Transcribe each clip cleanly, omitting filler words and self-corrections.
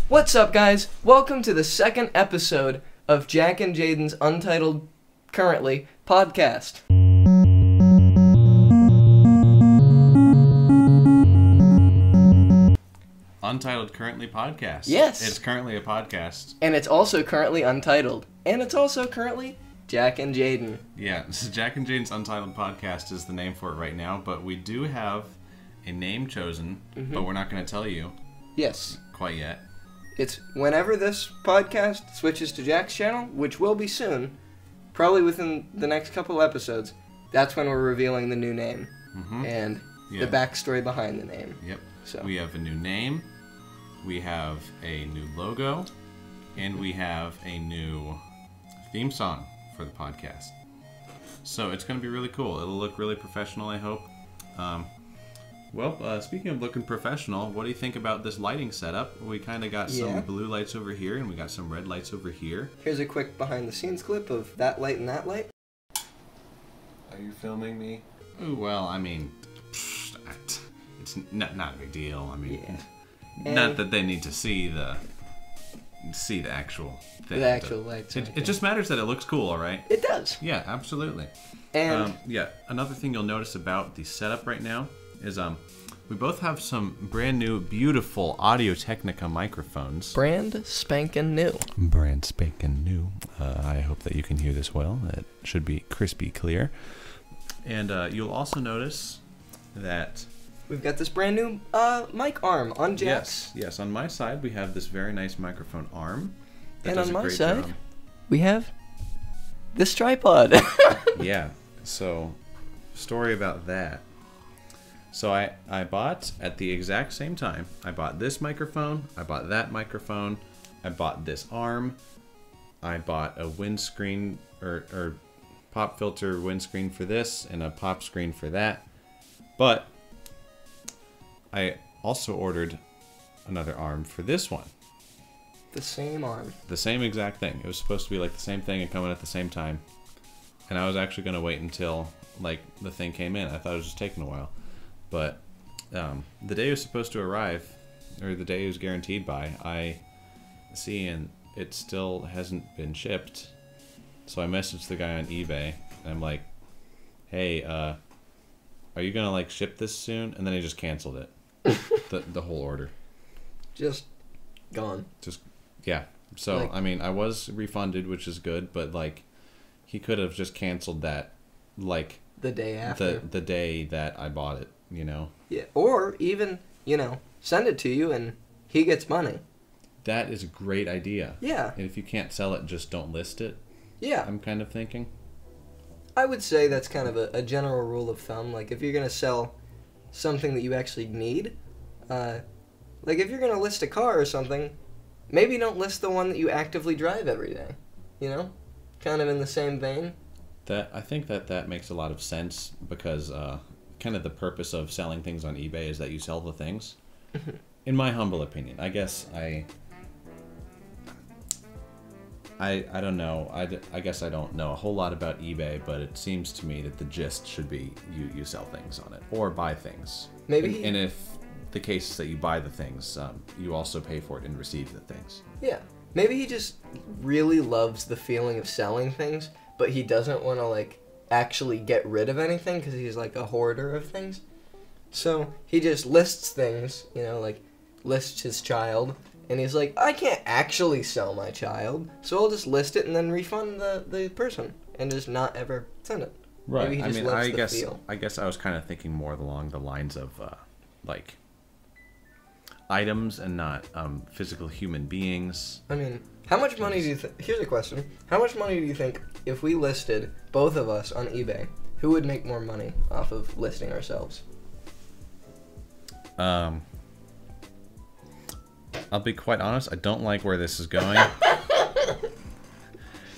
What's up, guys? Welcome to the second episode of Jack and Jayden's Untitled, currently, podcast. Untitled currently podcast. Yes. It's currently a podcast. And it's also currently untitled. And it's also currently Jack and Jayden. Yeah, this is Jack and Jayden's Untitled podcast is the name for it right now, but we do have a name chosen, but we're not going to tell you. Yes. Quite yet. It's whenever this podcast switches to Jack's channel, which will be soon, probably within the next couple episodes, that's when we're revealing the new name and the backstory behind the name. Yep. So we have a new name, we have a new logo, and we have a new theme song for the podcast. So it's going to be really cool. It'll look really professional, I hope. Speaking of looking professional, what do you think about this lighting setup? We kind of got some blue lights over here, and we got some red lights over here. Here's a quick behind-the-scenes clip of that light and that light. Are you filming me? Ooh, well, I mean, it's not a big deal. I mean, not that they need to see the actual thing. The actual lights. It just matters that it looks cool, all right? It does. Yeah, absolutely. And another thing you'll notice about the setup right now is we both have some brand new, beautiful Audio-Technica microphones. Brand spanking new. Brand spanking new. I hope that you can hear this well. It should be crispy clear. And you'll also notice that we've got this brand new mic arm on Jack's. Yes. On my side, we have this very nice microphone arm. And on my side, we have this tripod. Yeah. So, story about that. So I bought, at the exact same time, I bought this microphone, I bought that microphone, I bought this arm, I bought a windscreen, or pop filter windscreen for this, and a pop screen for that. But I also ordered another arm for this one. The same arm. The same exact thing. It was supposed to be like the same thing and coming at the same time. And I was actually going to wait until like the thing came in. I thought it was just taking a while. But the day it was supposed to arrive, or the day it was guaranteed by, I see and it still hasn't been shipped. So I messaged the guy on eBay, and I'm like, hey, are you going to like ship this soon? And then he just canceled it. the whole order. Just gone. Yeah. So, I mean, I was refunded, which is good, but like, he could have just canceled that, like, the day after. The day that I bought it, you know? Yeah, or even, send it to you and he gets money. That is a great idea. Yeah. And if you can't sell it, just don't list it. Yeah. I'm kind of thinking. I would say that's kind of a general rule of thumb. Like, if you're going to sell something that you actually need, like if you're going to list a car or something, maybe don't list the one that you actively drive every day, Kind of in the same vein. I think that makes a lot of sense because kind of the purpose of selling things on eBay is that you sell the things. In my humble opinion, I guess I don't know. I guess I don't know a whole lot about eBay, but it seems to me that the gist should be you sell things on it or buy things. Maybe. And if the case is that you buy the things, you also pay for it and receive the things. Yeah. Maybe he just really loves the feeling of selling things, but he doesn't want to, like, actually get rid of anything because he's, like, a hoarder of things. So he just lists things, like, lists his child, and he's like, I can't actually sell my child, so I'll just list it and then refund the person and just not ever send it. Right. Maybe he just loves the feel. I guess I was kind of thinking more along the lines of, like, items and not physical human beings. I mean, how much money do you think... Here's a question. How much money do you think if we listed both of us on eBay, who would make more money off of listing ourselves? I'll be quite honest, I don't like where this is going.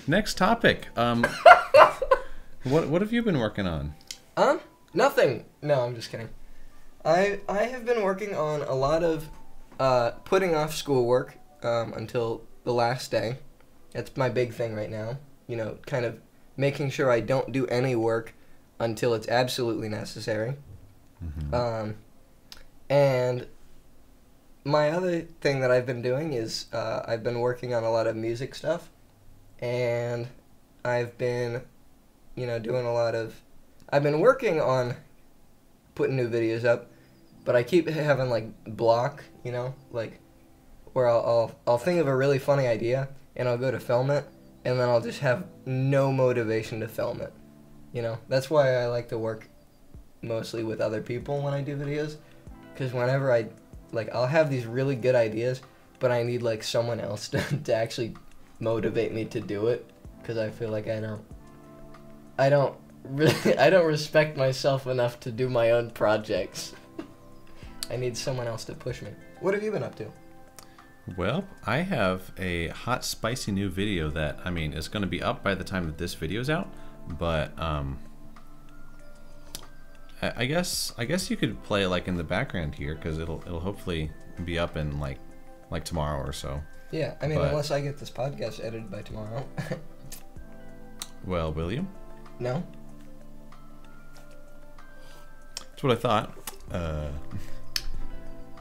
Next topic. What have you been working on? Nothing. No, I'm just kidding. I have been working on a lot of putting off schoolwork until the last day. That's my big thing right now. Kind of making sure I don't do any work until it's absolutely necessary. And my other thing that I've been doing is I've been working on a lot of music stuff, and I've been, doing a lot of. I've been working on putting new videos up, but I keep having like block, like where I'll think of a really funny idea and I'll go to film it, and then I'll just have no motivation to film it. That's why I like to work mostly with other people when I do videos, because whenever I'll have these really good ideas, but I need like someone else to actually motivate me to do it, because I feel like I don't respect myself enough to do my own projects. I need someone else to push me. What have you been up to? Well, I have a hot, spicy new video that, is going to be up by the time that this video's out, but, I guess you could play it like in the background here, because it'll hopefully be up in like tomorrow or so. Yeah, but, unless I get this podcast edited by tomorrow. Well, will you? No. That's what I thought.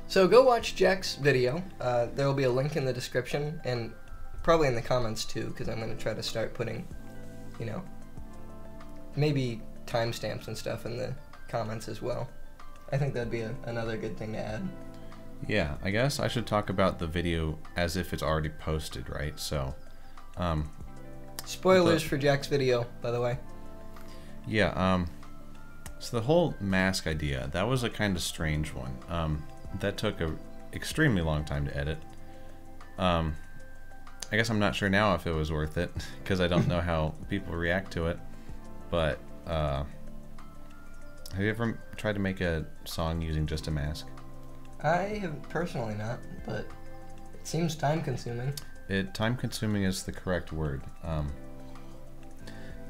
So go watch Jack's video. There will be a link in the description, and probably in the comments too, because I'm going to try to start putting, maybe timestamps and stuff in the comments as well. I think that'd be another good thing to add. Yeah, I guess I should talk about the video as if it's already posted, right? So, spoilers for Jack's video, by the way. Yeah, so the whole mask idea, that was a kind of strange one. That took a extremely long time to edit. I guess I'm not sure now if it was worth it, because I don't know how people react to it. But, have you ever tried to make a song using just a mask? I have personally not, but it seems time-consuming. Time-consuming is the correct word.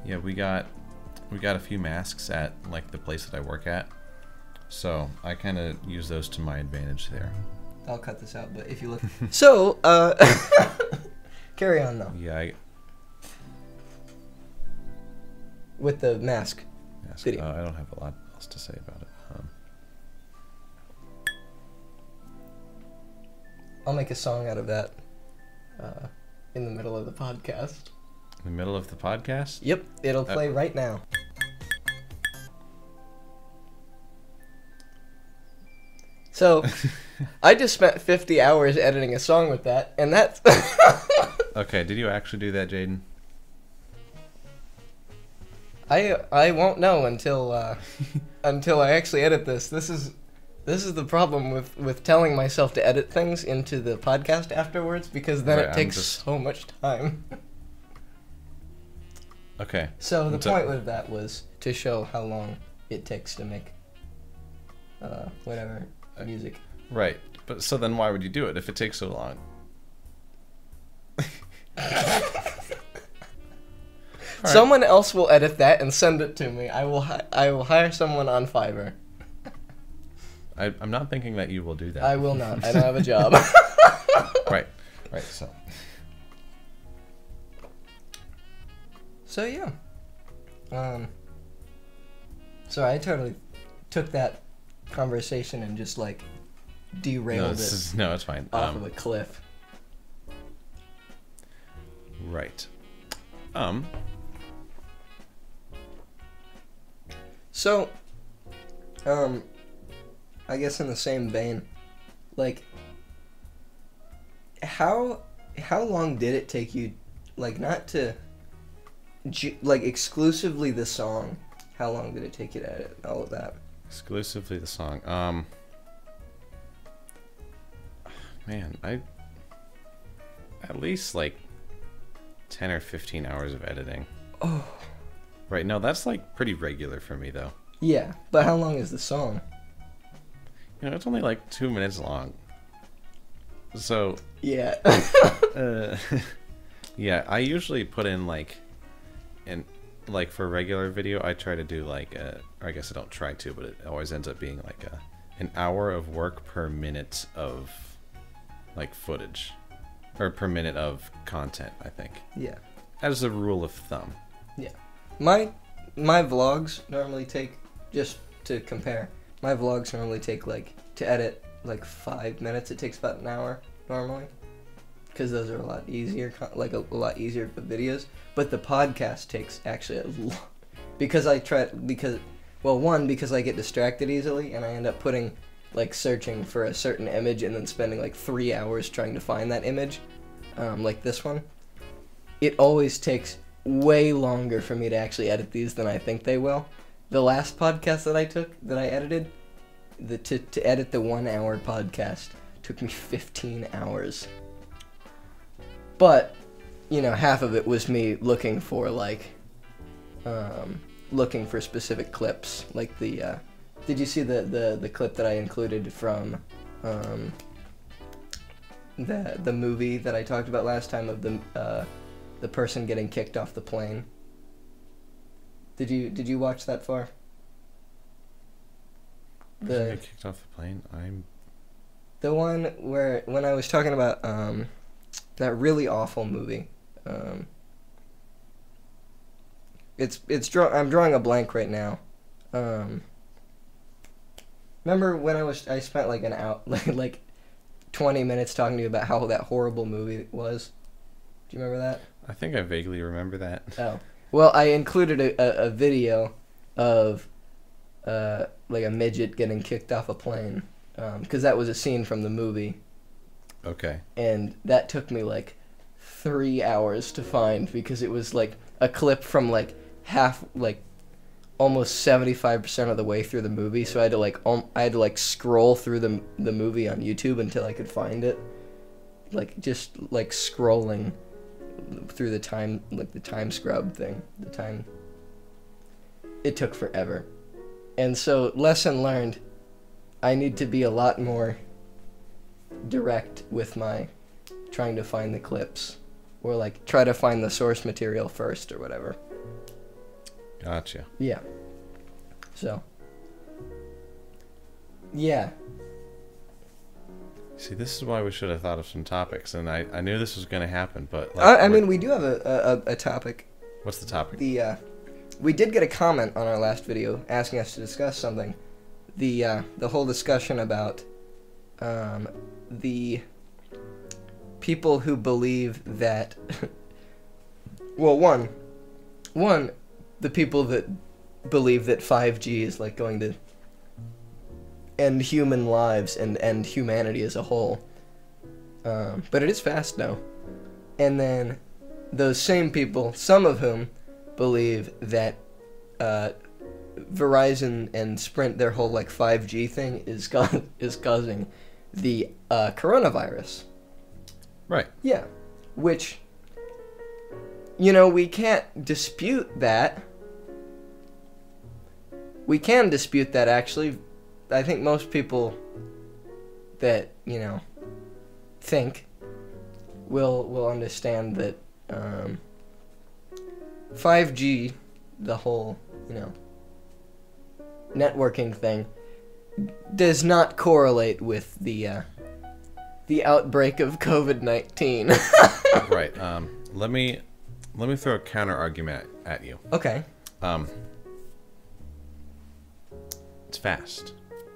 Yeah, we got a few masks at like the place that I work at, so I kind of use those to my advantage there. I'll cut this out, but if you look. So, carry on though. Yeah. With the mask. Video. I don't have a lot else to say about it. I'll make a song out of that in the middle of the podcast. In the middle of the podcast? Yep, it'll play right now. So, I just spent 50 hours editing a song with that, and that's... Okay, did you actually do that, Jayden? I won't know until I actually edit this. This is the problem with telling myself to edit things into the podcast afterwards, because then it takes so much time. Okay. So the point of that was to show how long it takes to make whatever music. Right. But so then why would you do it if it takes so long? Someone else will edit that and send it to me. I will hire someone on Fiverr. I'm not thinking that you will do that. I will not. I don't have a job. Right. So yeah. So I totally took that conversation and just like derailed it. No, it's fine. Off of a cliff. Right. So, I guess in the same vein, like, how long did it take you, like, not to, like, exclusively the song, how long did it take you to edit all of that? Exclusively the song. Man, at least, like, 10 or 15 hours of editing. Oh. Right, no, that's, like, pretty regular for me, though. Yeah, but how long is the song? It's only, like, 2 minutes long. So... Yeah. Yeah, I usually put in, like... for a regular video, I try to do, like, or I guess I don't try to, but it always ends up being, like, an hour of work per minute of, like, footage. Or per minute of content, I think. Yeah. As a rule of thumb. Yeah. My vlogs normally take, just to compare, my vlogs normally take, like, to edit like 5 minutes. It takes about an hour normally, because those are a lot easier, like a lot easier for videos. But the podcast takes actually a lot, because I get distracted easily, and I end up searching for a certain image and then spending like 3 hours trying to find that image, like this one. It always takes way longer for me to actually edit these than I think they will. The last podcast that I edited, to edit the 1 hour podcast took me 15 hours. But, half of it was me looking for specific clips, like did you see the clip that I included from the movie that I talked about last time of the person getting kicked off the plane? Did you watch that far? Get kicked off the plane. The one where when I was talking about that really awful movie. I'm drawing a blank right now. Remember when I spent like an hour, like 20 minutes talking to you about how that horrible movie was? Do you remember that? I think I vaguely remember that. Oh. Well, I included a video of like a midget getting kicked off a plane, because that was a scene from the movie. Okay. And that took me like 3 hours to find, because it was like a clip from like almost 75% of the way through the movie. So I had to scroll through the movie on YouTube until I could find it. Just scrolling through the time scrub thing. It took forever. And so, lesson learned, I need to be a lot more direct with my trying to find the clips, or try to find the source material first or whatever. Gotcha. Yeah. So. Yeah. See, this is why we should have thought of some topics, and I knew this was going to happen, but... we do have a topic. What's the topic? We did get a comment on our last video asking us to discuss something. The whole discussion about the people who believe that... well, one, the people that believe that 5G is going to end human lives and end humanity as a whole. But it is fast now. And then those same people, some of whom believe that Verizon and Sprint, their whole 5G thing is causing the coronavirus. Right. Yeah. Which, we can't dispute that. We can dispute that, actually. I think most people that, think will understand that 5G, the whole, networking thing, does not correlate with the outbreak of COVID-19. Right. Let me throw a counter argument at you. Okay. It's fast.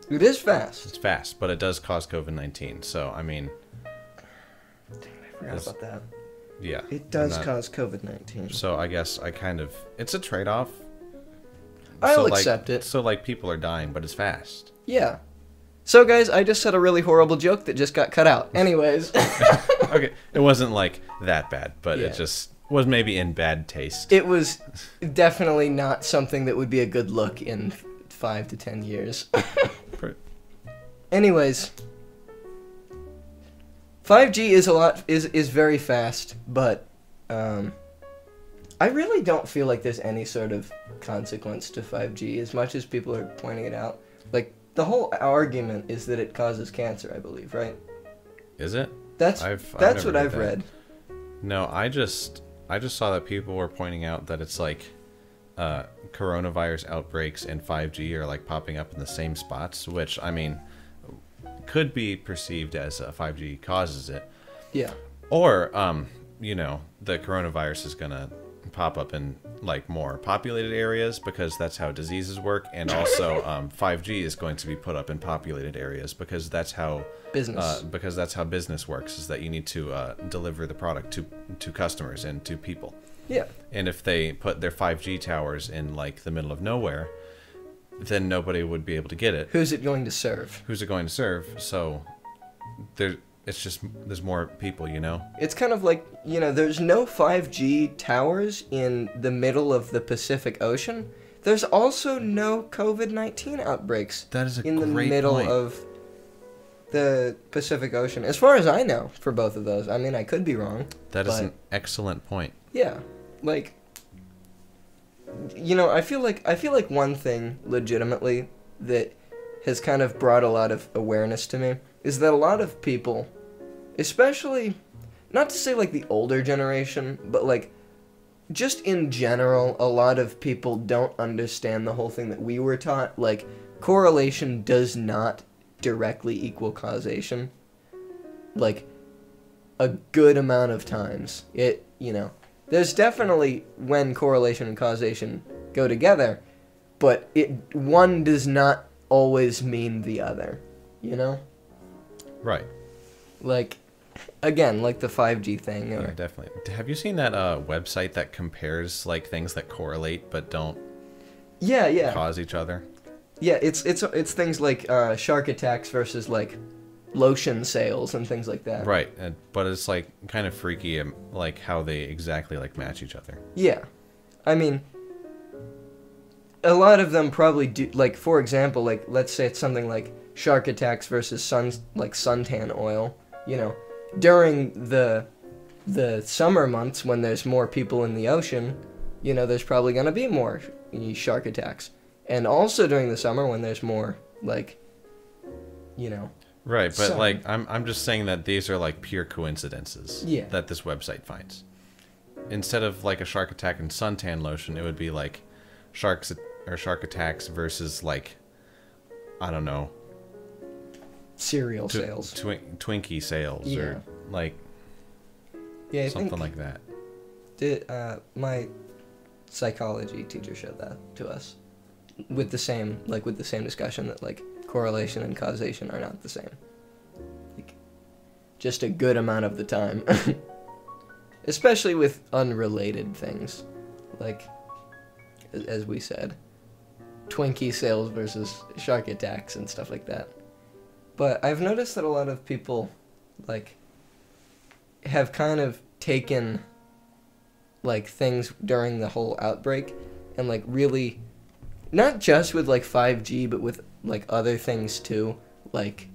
It is fast. It's fast, but it does cause COVID-19. So, I mean... Dang, I forgot about that. Yeah. It does cause COVID-19. So, I guess it's a trade-off. I'll accept it. So, people are dying, but it's fast. Yeah. So, guys, I just said a really horrible joke that just got cut out. Anyways. Okay. It wasn't, that bad, but it just was maybe in bad taste. It was definitely not something that would be a good look in 5 to 10 years. Anyways, 5G is very fast, but I really don't feel like there's any sort of consequence to 5G as much as people are pointing it out. The whole argument is that it causes cancer, I believe, right? Is it? That's what I've read. No, I just saw that people were pointing out that it's coronavirus outbreaks and 5G are popping up in the same spots, which could be perceived as 5G causes it. Yeah. Or the coronavirus is gonna pop up in like more populated areas because that's how diseases work, and also 5G is going to be put up in populated areas because that's how business works. Is that you need to deliver the product to customers and to people. Yeah. And if they put their 5G towers in like the middle of nowhere, then nobody would be able to get it. Who's it going to serve? Who's it going to serve? So there's more people, you know? It's kind of like, there's no 5G towers in the middle of the Pacific Ocean. There's also no COVID-19 outbreaks That is a in the great middle point. of the Pacific Ocean. As far as I know, for both of those. I mean, I could be wrong. That is an excellent point. Yeah, like, I feel like one thing legitimately that has kind of brought a lot of awareness to me is that a lot of people, especially, not to say like the older generation, but like just in general, a lot of people don't understand the whole thing that we were taught. Like, correlation does not directly equal causation. Like, a good amount of times. There's definitely when correlation and causation go together, but one does not always mean the other, Right. Like, again, like the 5G thing. Yeah, definitely. Have you seen that website that compares like things that correlate but don't cause each other? Yeah, it's things like shark attacks versus like lotion sales and things like that. Right, but it's like kind of freaky, like how they exactly like match each other. Yeah, I mean, a lot of them probably do. Like, for example, like let's say it's something like shark attacks versus suntan oil. During the summer months when there's more people in the ocean, there's probably gonna be more shark attacks, and also during the summer when there's more like, Right, but sun. like I'm just saying that these are like pure coincidences. Yeah. That this website finds. Instead of like a shark attack and suntan lotion, it would be like shark attacks versus like, I don't know, cereal sales, Twinkie sales, or like something like that. My psychology teacher showed that to us with the same discussion that like correlation and causation are not the same, like just a good amount of the time. Especially with unrelated things, like as we said, Twinkie sales versus shark attacks and stuff like that. But I've noticed that a lot of people like have kind of taken like things during the whole outbreak and like really, not just with like 5G, but with like other things too, like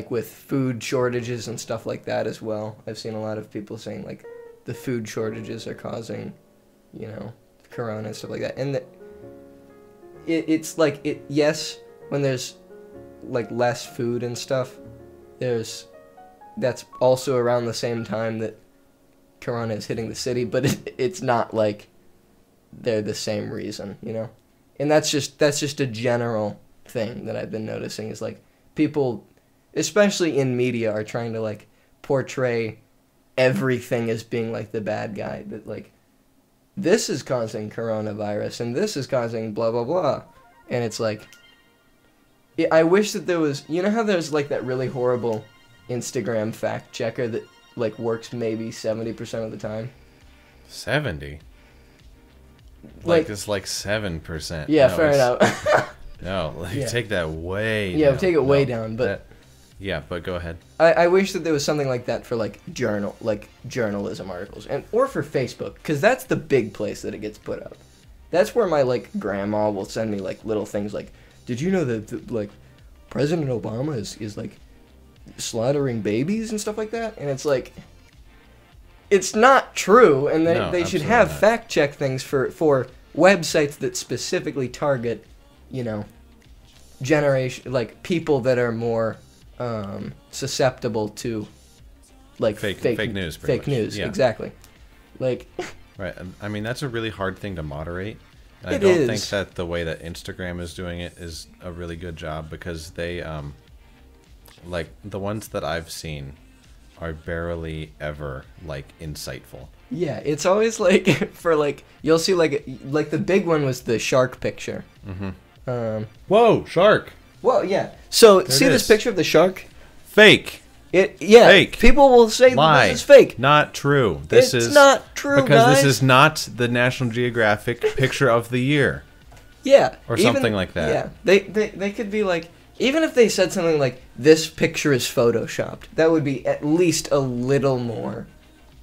with food shortages and stuff like that as well. I've seen a lot of people saying like the food shortages are causing, corona and stuff like that. And it's like yes, when there's like less food and stuff, that's also around the same time that corona is hitting the city, but it's not like they're the same reason, And that's just a general thing that I've been noticing is like people, especially in media, are trying to like portray everything as being like the bad guy, that like this is causing coronavirus and this is causing blah blah blah, and it's like, I wish that there was, how there's like that really horrible Instagram fact checker that like works maybe 70% of the time. 70. Like it's like 7%. Yeah, no, fair enough. No, take that way down. Yeah, take it way down, but but go ahead. I wish that there was something like that for like journalism articles or for Facebook, because that's the big place that it gets put up. That's where my like grandma will send me like little things like, did you know that like President Obama is like slaughtering babies and stuff like that? And it's like, it's not true, and they should have fact check things for websites that specifically target, generation, like people that are more susceptible to like fake news. Fake news, yeah. Exactly. Like, right. I mean, that's a really hard thing to moderate. And I don't think that the way that Instagram is doing it is a really good job, because they like the ones that I've seen are barely ever like insightful. Yeah, it's always like for like you'll see like the big one was the shark picture. Whoa, shark! Well, yeah. So There see it this is. picture of the shark? Fake. Fake. People will say Lie. that this is fake. Not true. This It's is not true, because guys. this is not the National Geographic picture of the year. Yeah. Or something like that. Yeah. They could be like, even if they said something like, this picture is photoshopped, that would be at least a little more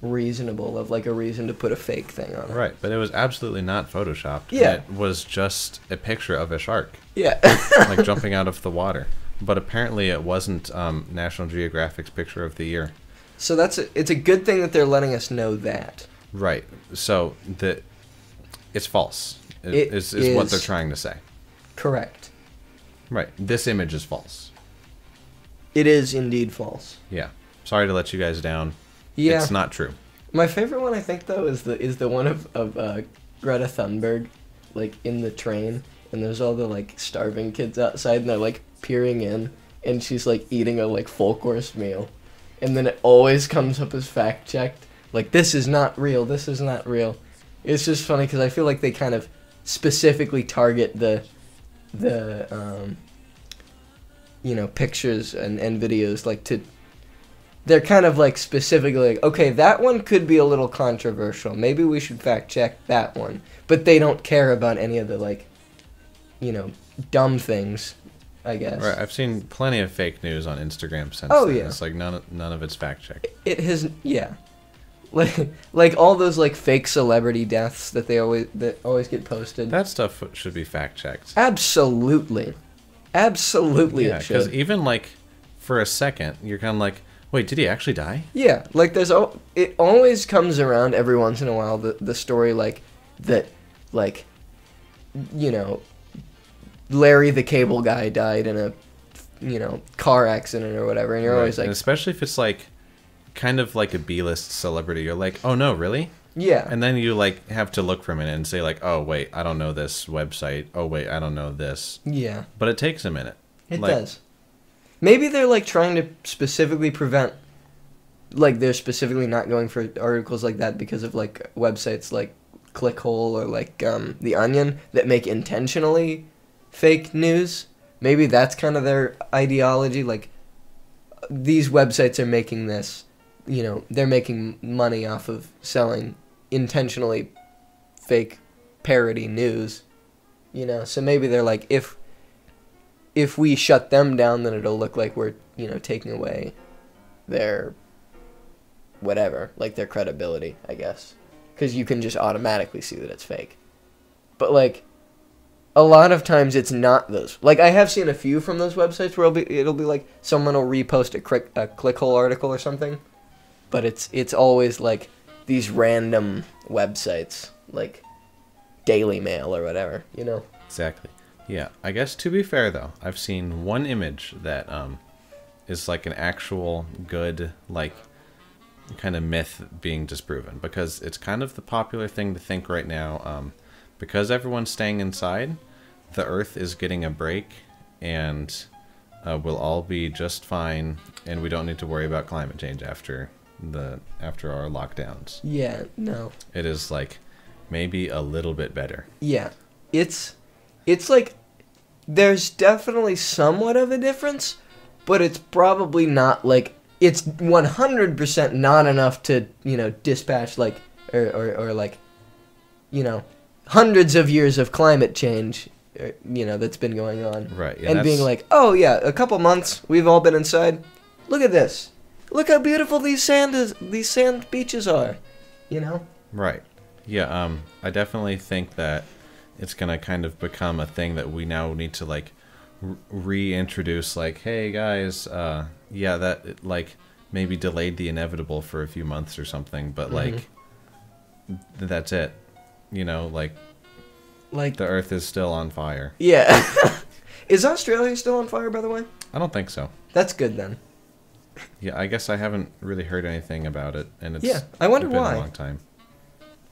reasonable of like a reason to put a fake thing on it. Right, but it was absolutely not photoshopped. Yeah. It was just a picture of a shark, Yeah. like jumping out of the water. But apparently it wasn't National Geographic's picture of the year. So it's a good thing that they're letting us know that. Right. So it's false. It is is what they're trying to say. Correct. Right. This image is false. It is indeed false. Yeah. Sorry to let you guys down. Yeah. It's not true. My favorite one, I think, though, is the one of Greta Thunberg, like in the train, and there's all the like starving kids outside, and they're like peering in, and she's like eating a like full course meal, and then it always comes up as fact checked, like this is not real, this is not real. It's just funny because I feel like they kind of specifically target the pictures and videos like to. They're kind of like specifically like, okay, that one could be a little controversial. Maybe we should fact check that one. But they don't care about any of the like, dumb things, I guess. Right. I've seen plenty of fake news on Instagram since Oh, then. yeah. It's like none of it's fact checked. It has, yeah. Like all those like fake celebrity deaths that always get posted. That stuff should be fact checked. Absolutely. Absolutely Yeah, it because should. even like for a second, you're kind of like, wait, did he actually die? Yeah, like it always comes around every once in a while, the story like that, like, Larry the Cable Guy died in a car accident or whatever, and you're always like, and especially if it's like kind of like a B-list celebrity, you're like, oh no, really? yeah. And then you like have to look for a minute and say like, oh wait, I don't know this website. Oh wait, I don't know this. Yeah. But it takes a minute. It Like, does. Maybe they're like trying to specifically prevent, like they're specifically not going for articles like that because of like websites like Clickhole or like The Onion that make intentionally fake news. Maybe that's kind of their ideology. Like these websites are making this, they're making money off of selling intentionally fake parody news. So maybe they're like, if we shut them down, then it'll look like we're, taking away their whatever, like their credibility, I guess. Because you can just automatically see that it's fake. But, like, a lot of times it's not those. Like, I have seen a few from those websites where it'll be like someone will repost a Clickhole article or something. But it's always, like, these random websites, like Daily Mail or whatever, Exactly. Yeah, I guess to be fair though, I've seen one image that is like an actual good like kind of myth being disproven, because it's kind of the popular thing to think right now, because everyone's staying inside, the Earth is getting a break, and we'll all be just fine, and we don't need to worry about climate change after our lockdowns. Yeah, no. It is like maybe a little bit better. Yeah. It's like, there's definitely somewhat of a difference, but it's probably not, like, it's 100% not enough to, dispatch, like, or like, hundreds of years of climate change, that's been going on. Right. Yeah, and being like, oh, yeah, a couple months, we've all been inside. Look at this. Look how beautiful these sand beaches are, Right. Yeah, I definitely think that it's going to kind of become a thing that we now need to, like, reintroduce, like, hey, guys, yeah, that, like, maybe delayed the inevitable for a few months or something, but, like, that's it. Like, the Earth is still on fire. Yeah. Is Australia still on fire, by the way? I don't think so. That's good, then. Yeah, I guess I haven't really heard anything about it, and it's I wonder been why. a long time.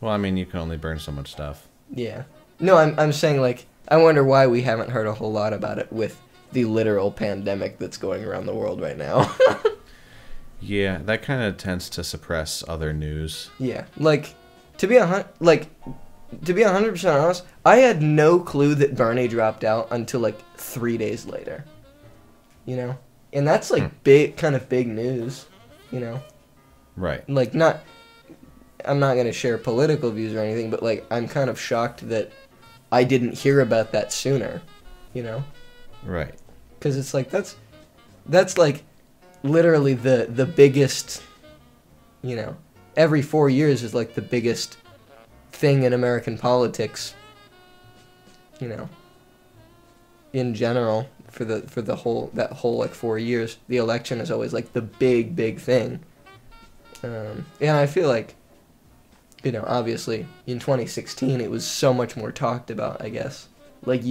Well, I mean, you can only burn so much stuff. Yeah. No, I'm saying, like, I wonder why we haven't heard a whole lot about it with the literal pandemic that's going around the world right now. Yeah, that kind of tends to suppress other news. Yeah, like to be 100% honest, I had no clue that Bernie dropped out until like 3 days later. You know, and that's like big news. You know, Right. like I'm not gonna share political views or anything, but like I'm kind of shocked that I didn't hear about that sooner. You know, Right. because it's like that's like literally the biggest. You know, every 4 years is like the biggest thing in American politics, you know, in general for the whole like 4 years. The election is always like the big thing. And I feel like, you know, obviously in 2016 it was so much more talked about, I guess. Like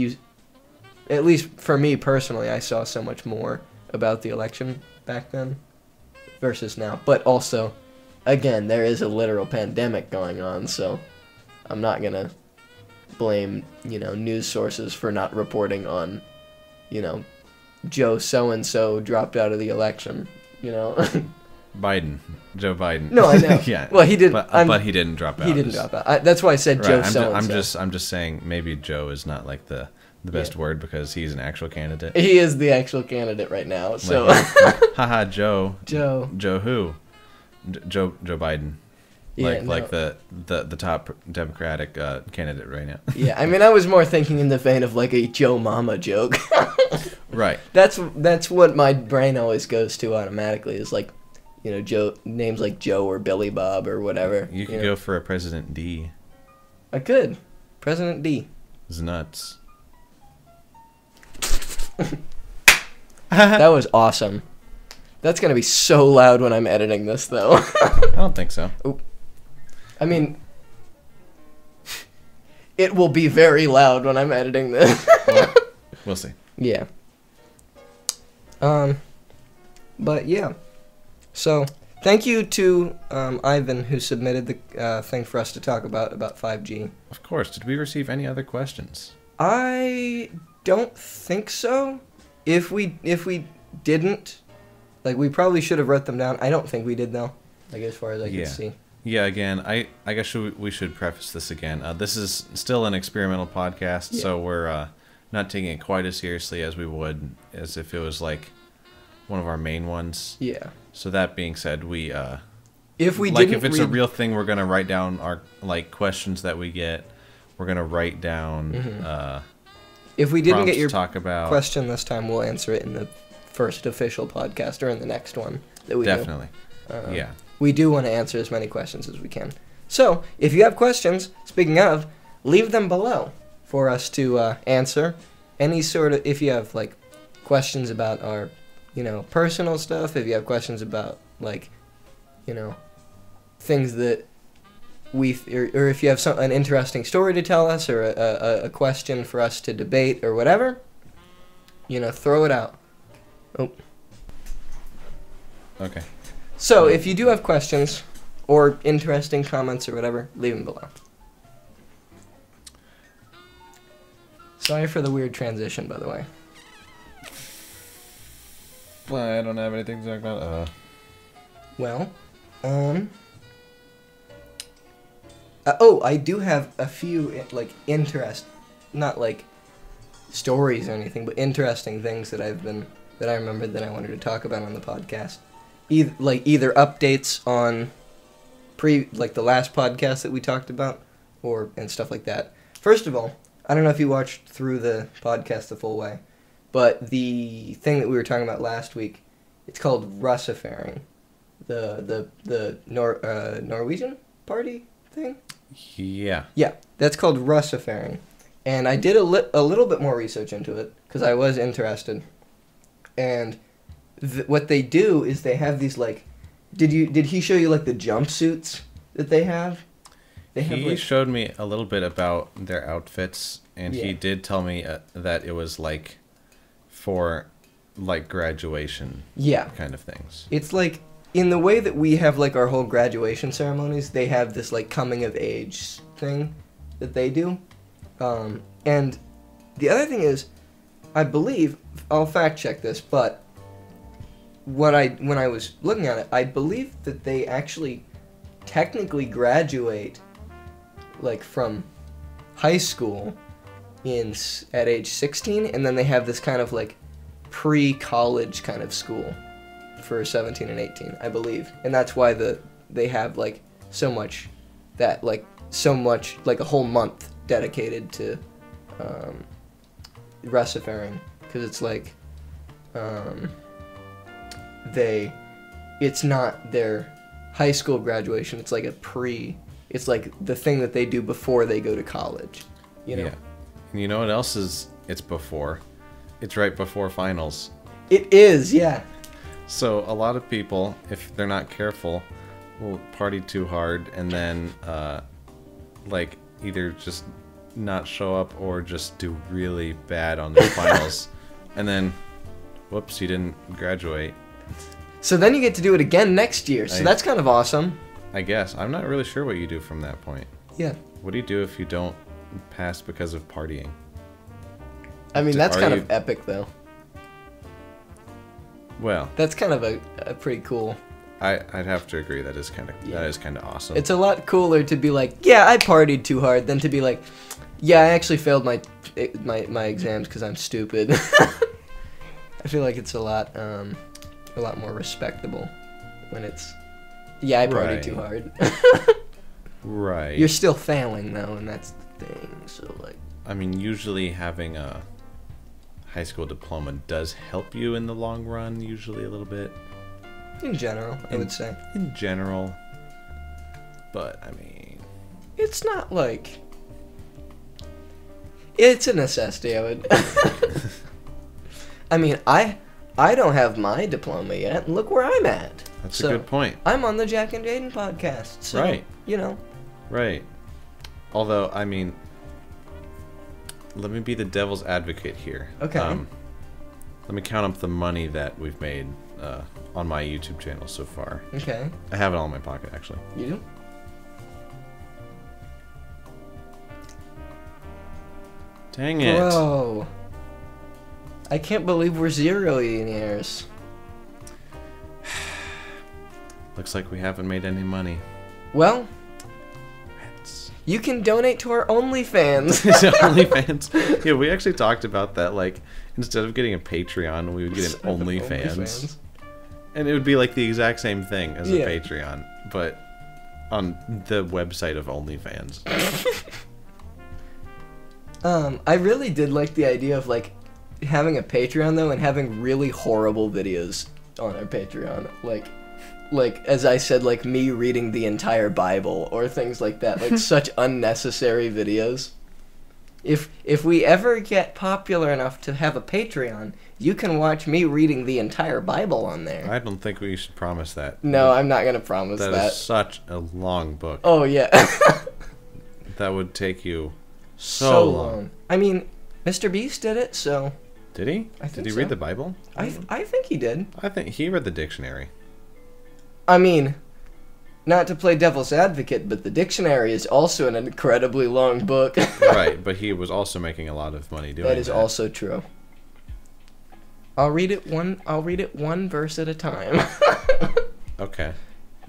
at least for me personally, I saw so much more about the election back then versus now. But also, again, there is a literal pandemic going on, so I'm not going to blame, you know, news sources for not reporting on, you know, Joe so-and-so dropped out of the election, you know. Joe Biden. No, I know. Yeah. Well, he did. But he didn't drop out. He didn't drop out. That's why I said Right, Joe so-and-so. I'm just saying maybe Joe is not like the best word because he's an actual candidate. He is the actual candidate right now, so. Haha, Joe. Joe. Joe who? Joe Biden. Yeah, like the top Democratic candidate right now. Yeah, I mean, I was more thinking in the vein of like a Joe Mama joke. Right. That's what my brain always goes to automatically is like, you know, names like Joe or Billy Bob or whatever. You could go for a President D. I could. President D. It's nuts. That was awesome. That's going to be so loud when I'm editing this, though. I don't think so. I mean, it will be very loud when I'm editing this. Well, we'll see. Yeah. But yeah. So, thank you to Ivan who submitted the thing for us to talk about 5G. Of course. Did we receive any other questions? I don't think so. If we didn't, like, we probably should have wrote them down. I don't think we did, though, like, as far as I can see. Yeah, again, I guess we should preface this again. This is still an experimental podcast, so we're not taking it quite as seriously as we would as if it was, like, one of our main ones. Yeah. So that being said, if it's a real thing, we're going to write down our, like, questions that we get. We're going to write down if we didn't get your question this time, we'll answer it in the first official podcast or in the next one that we Definitely. do. Yeah. We do want to answer as many questions as we can. So, if you have questions, speaking of, leave them below for us to answer. Any sort of, if you have, like, questions about our, you know, personal stuff, if you have questions about, like, you know, things that or if you have an interesting story to tell us or a question for us to debate or whatever, you know, throw it out. Oh. Okay. So, if you do have questions or interesting comments or whatever, leave them below. Sorry for the weird transition, by the way. Well, I don't have anything to talk about. Well, I do have a few, like, not like stories or anything, but interesting things that I remembered that I wanted to talk about on the podcast. Either updates on the last podcast that we talked about, and stuff like that. First of all, I don't know if you watched through the podcast the full way, but the thing that we were talking about last week, it's called Russifaring, the Norwegian party thing. Yeah. Yeah, that's called Russifaring, and I did a little bit more research into it because I was interested, and what they do is they have these, like, did he show you, like, the jumpsuits that they have? He showed me a little bit about their outfits, and he did tell me that it was, like, for, like, graduation kind of things. It's like, in the way that we have, like, our whole graduation ceremonies, they have this, like, coming of age thing that they do. And the other thing is, I believe, I'll fact check this, but when I was looking at it, I believe that they actually technically graduate like from high school at age 16, and then they have this kind of like pre-college kind of school for 17 and 18, I believe. And that's why they have like so much like a whole month dedicated to Russifaring, because it's like it's not their high school graduation, it's like it's like the thing that they do before they go to college, you know? Yeah. And you know what else it's before? It's right before finals. It is, yeah. So a lot of people, if they're not careful, will party too hard and then like either just not show up or just do really bad on their finals, and then whoops, you didn't graduate. So then you get to do it again next year, so that's kind of awesome. I guess. I'm not really sure what you do from that point. Yeah. What do you do if you don't pass because of partying? I mean, that's kind of epic, though. Well, that's kind of a pretty cool. I'd have to agree. That is kind of awesome. It's a lot cooler to be like, yeah, I partied too hard, than to be like, yeah, I actually failed my exams because I'm stupid. I feel like it's a lot more respectable when it's, yeah, I partied too hard. Right. You're still failing though, and that's the thing. So like, I mean, usually having a high school diploma does help you in the long run. Usually a little bit. In general, I would say. In general, but I mean, it's not like. It's a necessity, I would. I mean, I don't have my diploma yet, and look where I'm at. That's a good point. I'm on the Jack and Jayden podcast, so, right. You know. Right. Although, I mean, let me be the devil's advocate here. Okay. Let me count up the money that we've made on my YouTube channel so far. Okay. I have it all in my pocket, actually. You do? Dang it. Bro. I can't believe we're zeroinaires. Looks like we haven't made any money. Well, you can donate to our OnlyFans. OnlyFans? Yeah, we actually talked about that. Like, instead of getting a Patreon, we would get an OnlyFans. And it would be like the exact same thing as a Patreon, but on the website of OnlyFans. I really did like the idea of like having a Patreon though, and having really horrible videos on our Patreon, like as I said, like me reading the entire Bible or things like that, like such unnecessary videos. If we ever get popular enough to have a Patreon, you can watch me reading the entire Bible on there. I don't think we should promise that. No, I'm not gonna promise that. That is such a long book. Oh yeah. That would take you so long. I mean, Mr. Beast did it, so. Did he? Did he read the Bible? I think he did. I think he read the dictionary. I mean, not to play devil's advocate, but the dictionary is also an incredibly long book. Right, but he was also making a lot of money doing that. That is also true. I'll read it one verse at a time. Okay.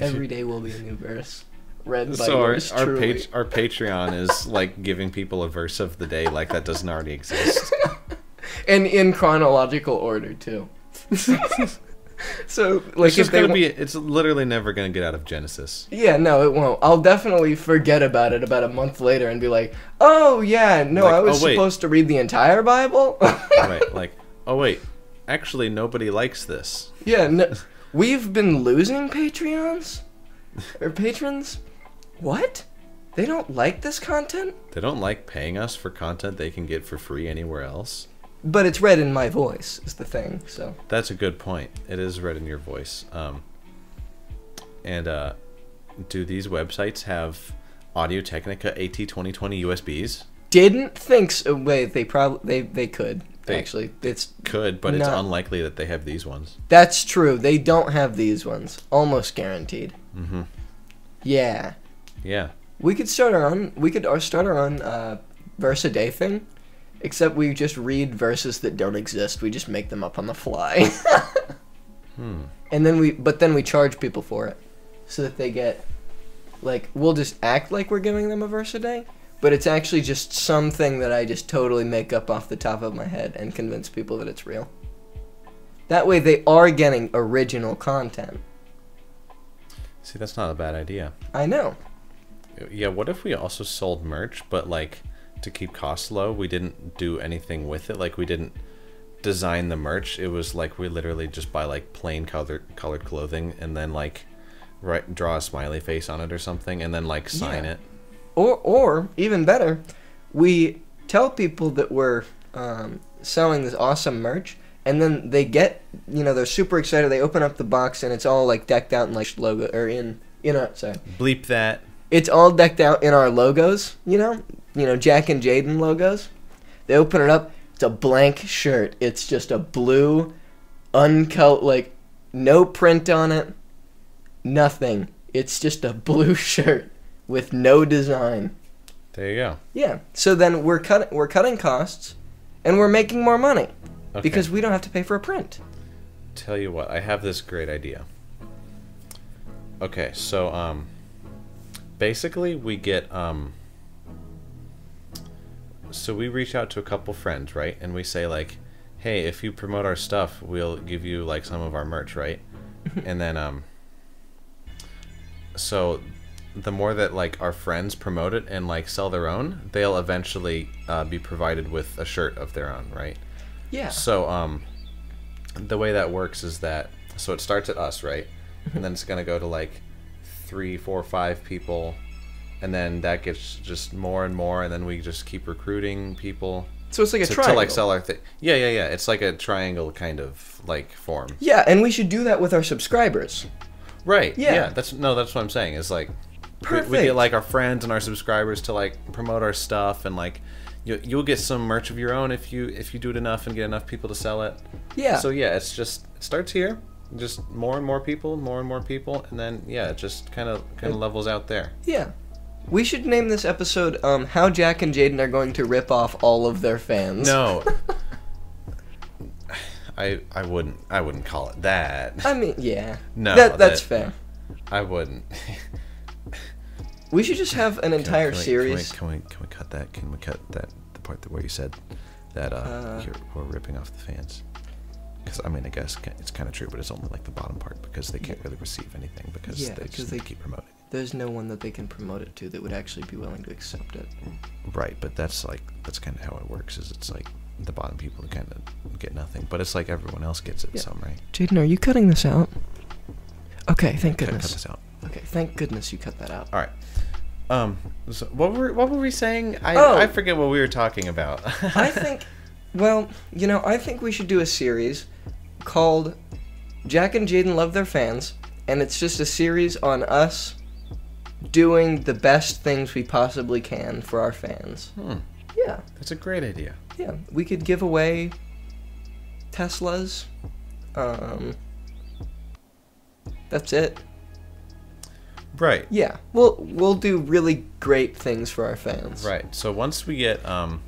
Every day will be a new verse. Read by so our Patreon is like giving people a verse of the day like that doesn't already exist. And in chronological order too. So like it's literally never gonna get out of Genesis. Yeah, no, it won't. I'll definitely forget about it about a month later and be like, oh yeah, no, like, I was supposed to read the entire Bible. Right, like, oh wait, actually nobody likes this. Yeah, no, we've been losing Patreons or patrons. What? They don't like this content? They don't like paying us for content they can get for free anywhere else. But it's read in my voice, is the thing, so. That's a good point. It is read in your voice. And do these websites have Audio-Technica AT2020 USBs? Didn't think so. Wait, they could. Actually, it's could, but it's unlikely that they have these ones. That's true. They don't have these ones. Almost guaranteed. Mm-hmm. Yeah. Yeah. We could start our own verse a day thing, except we just read verses that don't exist. We just make them up on the fly. And then we charge people for it, so that they get, like, we'll just act like we're giving them a verse a day, but it's actually just something that I just totally make up off the top of my head and convince people that it's real. That way they are getting original content. See, that's not a bad idea. I know. Yeah, what if we also sold merch, but, like, to keep costs low, we didn't do anything with it? Like, we didn't design the merch. It was, like, we literally just buy, like, plain colored clothing and then, like, draw a smiley face on it or something and then, like, sign it. Or, even better, we tell people that we're selling this awesome merch, and then they get, they're super excited. They open up the box, and it's all, like, decked out in, like, logo, or in, sorry. Bleep that. It's all decked out in our logos, Jack and Jayden logos. They open it up, it's a blank shirt. It's just a blue, uncut, like, no print on it, nothing. It's just a blue shirt with no design. There you go. Yeah, so then we're cutting costs, and we're making more money. Okay. Because we don't have to pay for a print. Tell you what, I have this great idea. Okay, so basically we get so we reach out to a couple friends, right? And we say, like, hey, if you promote our stuff, we'll give you, like, some of our merch, right? And then so the more that, like, our friends promote it and, like, sell their own, they'll eventually be provided with a shirt of their own, right? Yeah. So the way that works is that, so it starts at us, right? And then it's gonna go to, like, 3, 4, 5 people, and then that gets just more and more, and then we just keep recruiting people. So it's like a triangle. To, like, sell our thing. Yeah. It's like a triangle kind of, like, form. Yeah, and we should do that with our subscribers. Right. Yeah. That's what I'm saying. Is, like, Perfect. we get, like, our friends and our subscribers to, like, promote our stuff, and, like, you'll get some merch of your own if you do it enough and get enough people to sell it. Yeah. So yeah, it starts here, just more and more people, and then yeah, it just kind of levels out there. Yeah. We should name this episode How Jack and Jayden Are Going to Rip Off All of Their Fans. No. I wouldn't call it that. I mean, yeah. No. That's fair. I wouldn't. We should just have an entire series. Can we cut that? Can we cut that, the part where you said that we're ripping off the fans? Because, I mean, I guess it's kind of true, but it's only, like, the bottom part, because they can't really receive anything because they keep promoting it. There's no one that they can promote it to that would actually be willing to accept it. Right, but that's kind of how it works. Is it's like the bottom people kind of get nothing, but it's like everyone else gets it some, right? Jayden, are you cutting this out? Okay, thank goodness. Cut this out. Okay, thank goodness you cut that out. All right. So what were we saying? I forget what we were talking about. I think we should do a series called Jack and Jayden Love Their Fans, and it's just a series on us doing the best things we possibly can for our fans. Yeah. That's a great idea. Yeah, we could give away Teslas. That's it. Right. Yeah, we'll do really great things for our fans. Right. So once we get I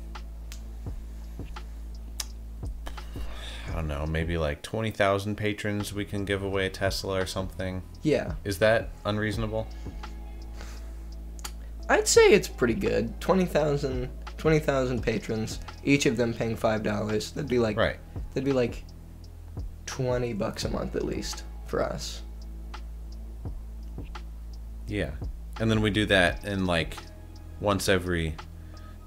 don't know, maybe like 20,000 patrons, we can give away a Tesla or something. Yeah. Is that unreasonable? I'd say it's pretty good. 20,000 patrons, each of them paying $5. That'd be like right. That'd be like $20 a month at least for us. Yeah. And then we do that, and like once every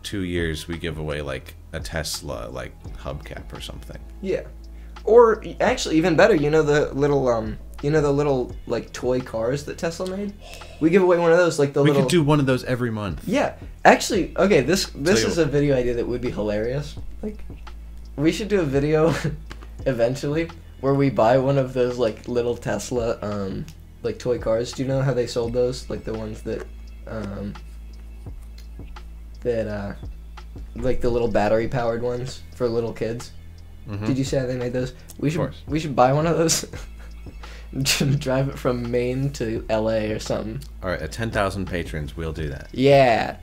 2 years we give away like a Tesla like hubcap or something. Yeah. Or actually even better, the little like toy cars that Tesla made? We give away one of those, like the little... We could do one of those every month. Yeah. Actually, okay, this is a video idea that would be hilarious. Like, we should do a video eventually where we buy one of those like little Tesla like toy cars. Do you know how they sold those? Like the ones that like the little battery powered ones for little kids. Mm-hmm. Did you see how they made those? We should buy one of those. Drive it from Maine to LA or something. All right, at 10,000 patrons, we'll do that. Yeah.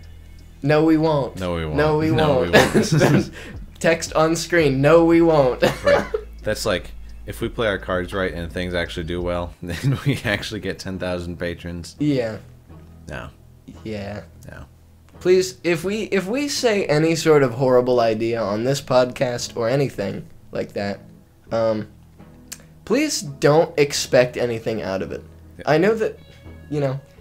No, we won't. No, we won't. No, we won't. Text on screen. No, we won't. Right. That's like if we play our cards right and things actually do well, then we actually get 10,000 patrons. Yeah. No. Yeah. No. Please, if we say any sort of horrible idea on this podcast or anything like that, please don't expect anything out of it. Yeah. I know that,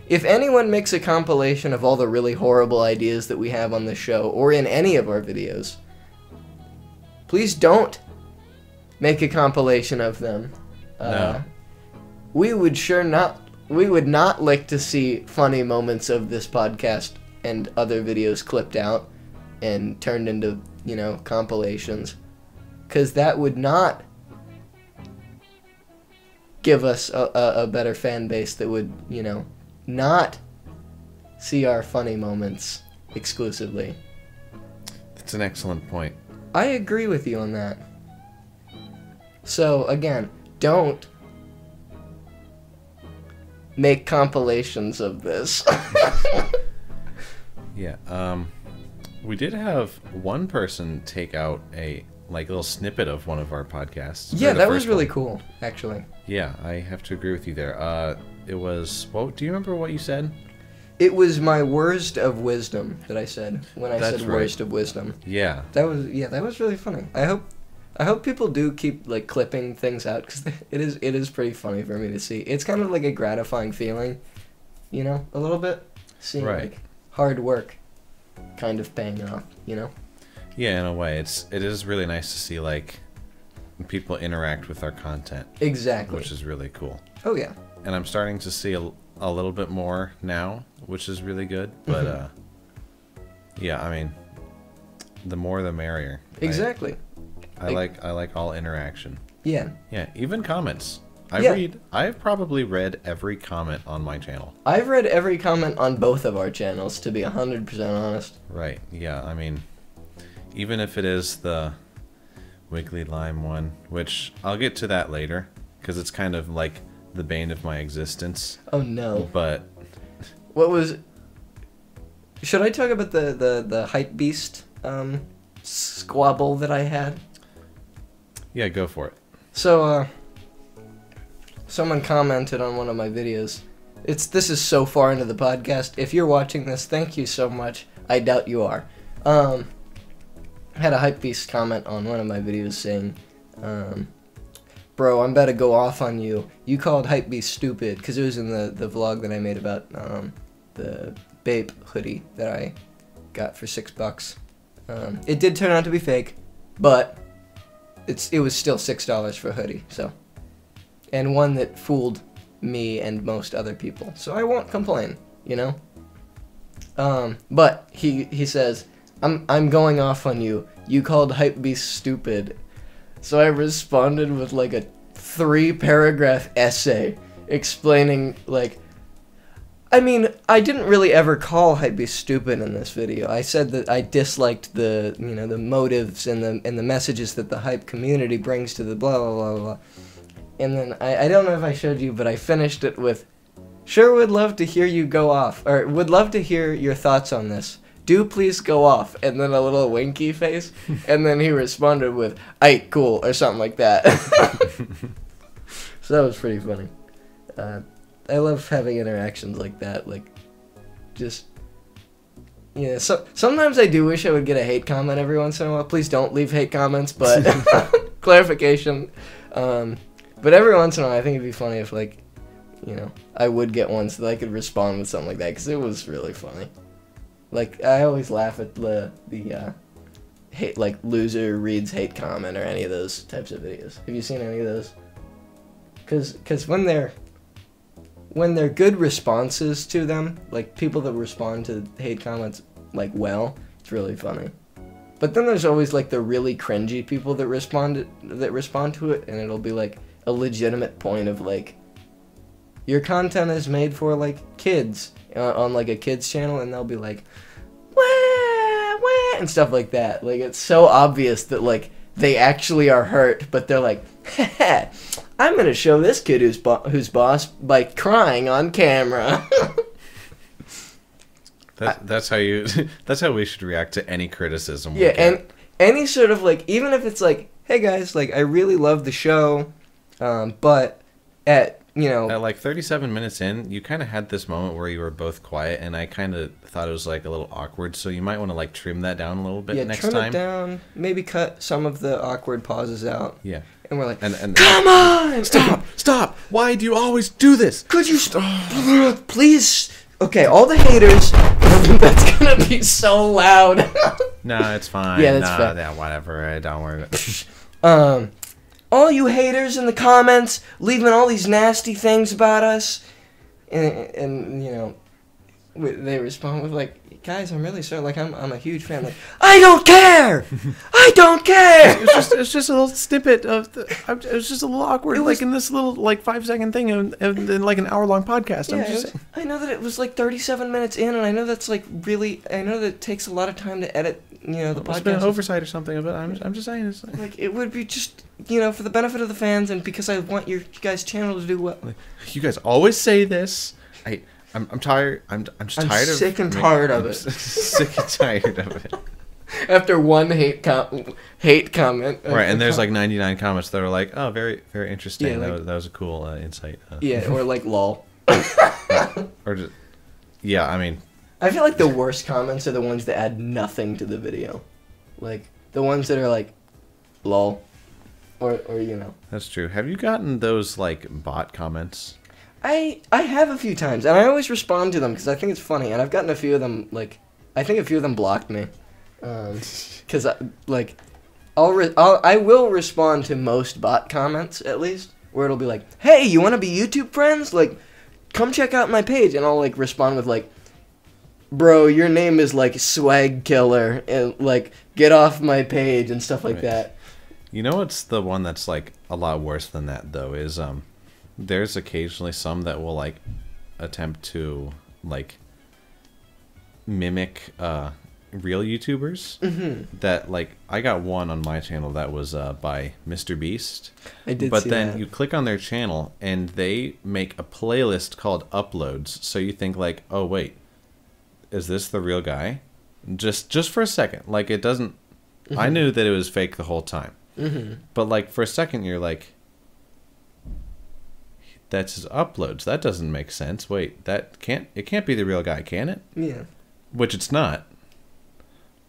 if anyone makes a compilation of all the really horrible ideas that we have on this show or in any of our videos, please don't make a compilation of them. No. We would not like to see funny moments of this podcast and other videos clipped out and turned into, compilations. Because that would not give us a better fan base that would, not see our funny moments exclusively. That's an excellent point. I agree with you on that. So, again, don't make compilations of this. Yeah. We did have one person take out a little snippet of one of our podcasts. Yeah, that was really one. cool, actually. Yeah, I have to agree with you there. It was. What? Do you remember what you said? It was my worst of wisdom that I said when I That's said right. worst of wisdom. Yeah. That was really funny. I hope people do keep clipping things out because it is pretty funny for me to see. It's kind of like a gratifying feeling, a little bit seeing Right. hard work kind of paying off, Yeah, in a way, it is really nice to see people interact with our content, Exactly. which is really cool. Oh yeah. And I'm starting to see a little bit more now, which is really good. But yeah, I mean, the more the merrier. Exactly. I like all interaction. Yeah. Yeah, even comments. Yeah. I've probably read every comment on my channel. I've read every comment on both of our channels, to be 100% honest. Right. Yeah. I mean, even if it is the Wiggly Lime one, which I'll get to that later, because it's kind of like the bane of my existence. Oh no. But What was... Should I talk about the hype beast squabble that I had? yeah, go for it. So, someone commented on one of my videos. This is so far into the podcast. If you're watching this, thank you so much. I doubt you are. I had a hypebeast comment on one of my videos saying, bro, I'm about to go off on you. You called hypebeast stupid, because it was in the vlog that I made about the Bape hoodie that I got for $6. It did turn out to be fake, but it was still $6 for a hoodie, so. And one that fooled me and most other people. So I won't complain, But he says, I'm going off on you. You called Hypebeast stupid. So I responded with a 3-paragraph essay explaining I mean, I didn't really ever call Hypebeast stupid in this video. I said that I disliked the the motives and the messages that the hype community brings to the blah blah blah blah. And then I don't know if I showed you, but I finished it with, sure would love to hear you go off, or would love to hear your thoughts on this. Do please go off, and then a little winky face, and then he responded with, aight, cool, or something like that. So that was pretty funny. I love having interactions like that, just, so sometimes I do wish I would get a hate comment every once in a while. Please don't leave hate comments, but clarification. But every once in a while, I think it'd be funny if, I would get one so that I could respond with something like that, because it was really funny. I always laugh at the hate, loser reads hate comment or any of those types of videos. Have you seen any of those? Because when they're good responses to them, people that respond to hate comments, well, it's really funny. But then there's always, the really cringy people that respond to it, and it'll be, a legitimate point of, your content is made for, kids, on, a kid's channel, and they'll be wah, wah, and stuff like that. It's so obvious that, they actually are hurt, but they're haha, I'm gonna show this kid who's boss by crying on camera. That's how you. That's how we should react to any criticism. Yeah, and any sort of even if it's hey guys, I really love the show. But at At like 37 minutes in, you kind of had this moment where you were both quiet, and I kind of thought it was like a little awkward. So you might want to like trim that down a little bit next trim time. it down. Maybe cut some of the awkward pauses out. Yeah. And we're like, And come on! Stop! Why do you always do this? Could you stop? Please. Okay, all the haters. That's gonna be so loud. No, it's fine. Yeah, that's fine. Yeah, whatever. Don't worry about it. All you haters in the comments leaving all these nasty things about us, and they respond with like, guys, I'm really sorry. Like, I'm a huge fan. Like, I don't care. I don't care. It's just a little snippet of it was just a little awkward, like in this little like 5-second thing in like an hour-long podcast. Yeah, I know that it was like 37 minutes in, and I know that's like really. I know that it takes a lot of time to edit. The podcast. It's been an oversight or something of it. I'm just saying. It's like it would be just for the benefit of the fans, and because I want your guys' channel to do well. You guys always say this. I'm tired. I'm just tired of. Sick and tired of it. Sick and tired of it. After one hate comment. Right, and there's like 99 comments that are like, oh, very, very interesting. Yeah, like, that was a cool insight. Yeah, or like lol. Or just, yeah, I mean. I feel like the worst comments are the ones that add nothing to the video. Like, the ones that are like, lol. Or That's true. Have you gotten those, like, bot comments? I have a few times, and I always respond to them because I think it's funny, and I've gotten a few of them, like, I think a few of them blocked me. Because, I will respond to most bot comments, at least, where it'll be like, hey, you want to be YouTube friends? Like, come check out my page, and I'll, like, respond with, like, bro, your name is like Swag Killer, and like get off my page and stuff like that. You know what's the one that's like a lot worse than that though is there's occasionally some that will like attempt to like mimic real YouTubers. Mm-hmm. That like I got one on my channel that was by Mr. Beast. I did. But see then that. you click on their channel and they make a playlist called Uploads. So you think like, oh wait, is this the real guy? Just for a second. Like, it doesn't... Mm-hmm. I knew that it was fake the whole time. Mm-hmm. But, like, for a second, you're like... That's his uploads. That doesn't make sense. Wait, it can't be the real guy, can it? Yeah. Which it's not.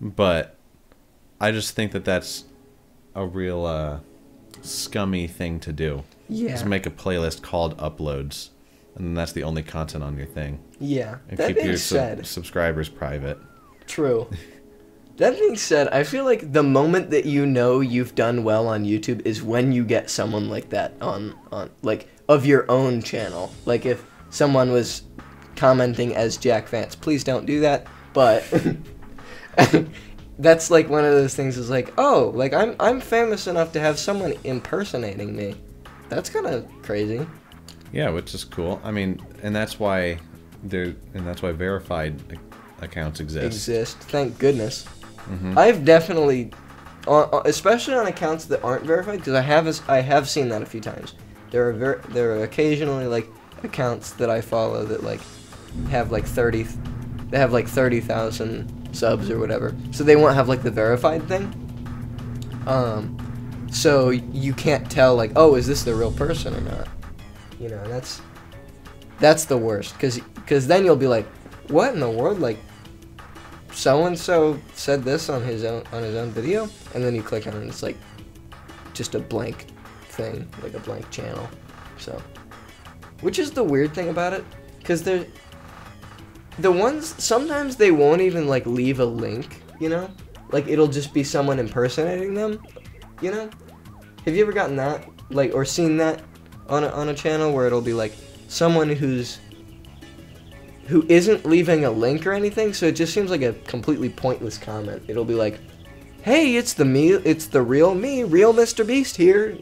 But I just think that that's a real scummy thing to do. Yeah. Just make a playlist called Uploads. And that's the only content on your thing. Yeah. And that keep being your said, subscribers private. True. That being said, I feel like the moment that you know you've done well on YouTube is when you get someone like that on like of your own channel. Like if someone was commenting as Jack Vance, please don't do that. But that's like one of those things is like, oh, like I'm famous enough to have someone impersonating me. That's kind of crazy. Yeah, which is cool. I mean, and that's why verified accounts exist. Thank goodness. Mm-hmm. I've definitely, especially on accounts that aren't verified, because I have seen that a few times. There are occasionally like accounts that I follow that like have like 30,000 subs or whatever, so they won't have like the verified thing. So you can't tell like, oh, is this the real person or not? That's the worst, because then you'll be like, what in the world? Like, so and so said this on his own video, and then you click on it and it's like just a blank thing, like a blank channel. So, which is the weird thing about it, because the ones sometimes they won't even like leave a link, like it'll just be someone impersonating them, Have you ever gotten that, like, or seen that on a channel where it'll be like someone who isn't leaving a link or anything, so it just seems like a completely pointless comment. It'll be like, hey, it's the real me, real Mr. Beast here,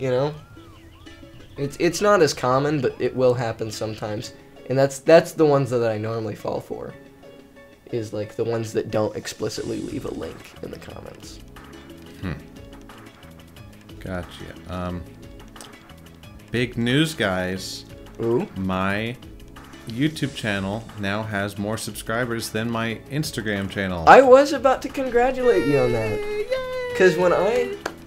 It's not as common, but it will happen sometimes. And that's the ones that I normally fall for. Is like the ones that don't explicitly leave a link in the comments. Gotcha. Big news, guys. Ooh. My YouTube channel now has more subscribers than my Instagram channel. I was about to congratulate you on that. Because when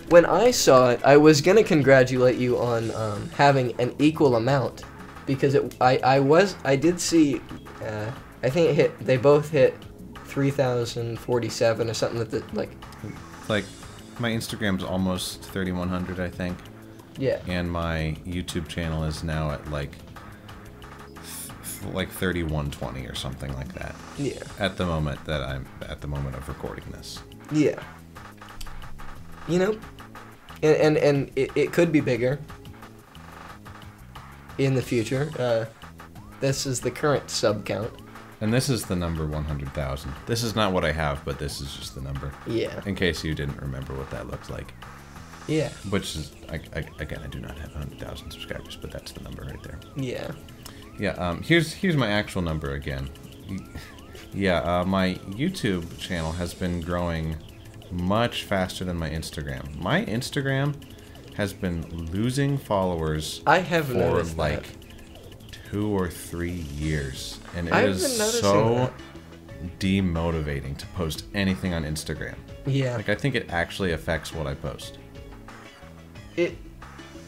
when I saw it, I was gonna congratulate you on having an equal amount, because I did see, I think they both hit 3,047 or something like. Like, my Instagram's almost 3,100, I think. Yeah. And my YouTube channel is now at like 3,120 or something like that. Yeah. At the moment of recording this. Yeah. You know, and it could be bigger in the future. This is the current sub count. And this is the number 100,000. This is not what I have, but this is just the number. Yeah. In case you didn't remember what that looked like. Yeah. Which is, again, I do not have 100,000 subscribers, but that's the number right there. Yeah. Yeah. Here's my actual number again. Yeah. My YouTube channel has been growing much faster than my Instagram. My Instagram has been losing followers. I have for noticed like that. 2 or 3 years, and it I've is been noticing so that. demotivating to post anything on Instagram. Yeah. Like, I think it actually affects what I post.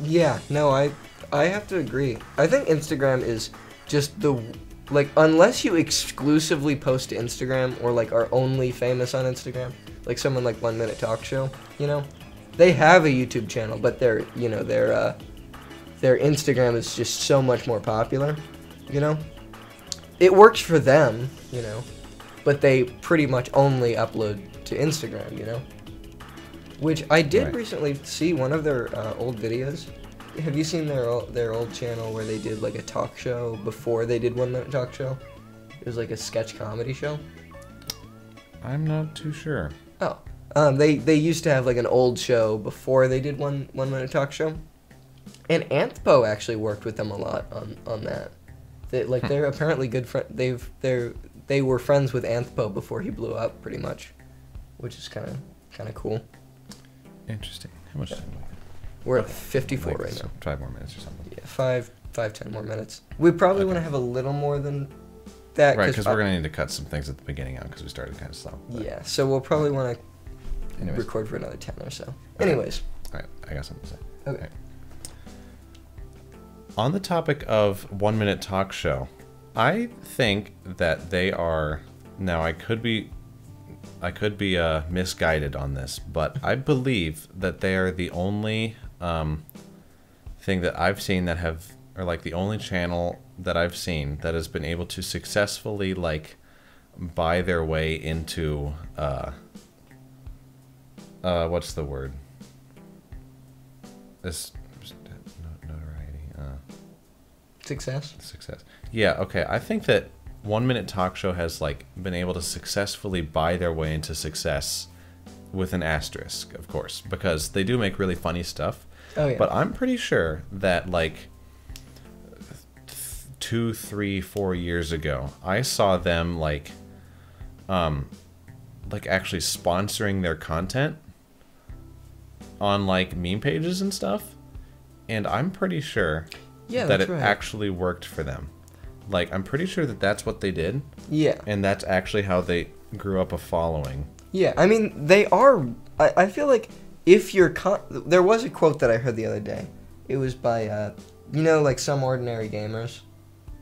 Yeah, no, I have to agree. I think Instagram is just unless you exclusively post to Instagram or like are only famous on Instagram, like someone like 1 Minute Talk Show, you know, they have a YouTube channel, but their Instagram is just so much more popular, you know. It works for them, you know, but they pretty much only upload to Instagram, you know. Which I did recently see one of their old videos. Have you seen their old channel where they did like a talk show before they did 1 Minute Talk Show? It was like a sketch comedy show. I'm not too sure. Oh, they used to have like an old show before they did 1 Minute Talk Show, and Anthpo actually worked with them a lot on that. They're apparently good friends. They were friends with Anthpo before he blew up, pretty much, which is kind of cool. Interesting. How much time do we have? We're at 54 Like right now. 5 more minutes or something. Yeah, 10 more minutes. We probably want to have a little more than that. Right, because we're going to need to cut some things at the beginning out because we started kind of slow. But Yeah, so we'll probably want to anyways. record for another 10 or so. Okay. Anyways. All right, I got something to say. Okay. All right. On the topic of 1 Minute Talk Show, I think that they are, now I could be misguided on this, but I believe that they are the only thing that I've seen that have, or like the only channel that I've seen that has been able to successfully like buy their way into what's the word? This notoriety. Success. Yeah. Okay. I think that 1 Minute Talk Show has like been able to successfully buy their way into success, with an asterisk, of course, because they do make really funny stuff. Oh yeah. But I'm pretty sure that like 2, 3, 4 years ago, I saw them like actually sponsoring their content on like meme pages and stuff, and I'm pretty sure that it actually worked for them. Like, I'm pretty sure that that's what they did. Yeah. And that's actually how they grew up a following. Yeah, I mean, they are. I feel like if you're. There was a quote that I heard the other day. It was by, like Some Ordinary Gamers.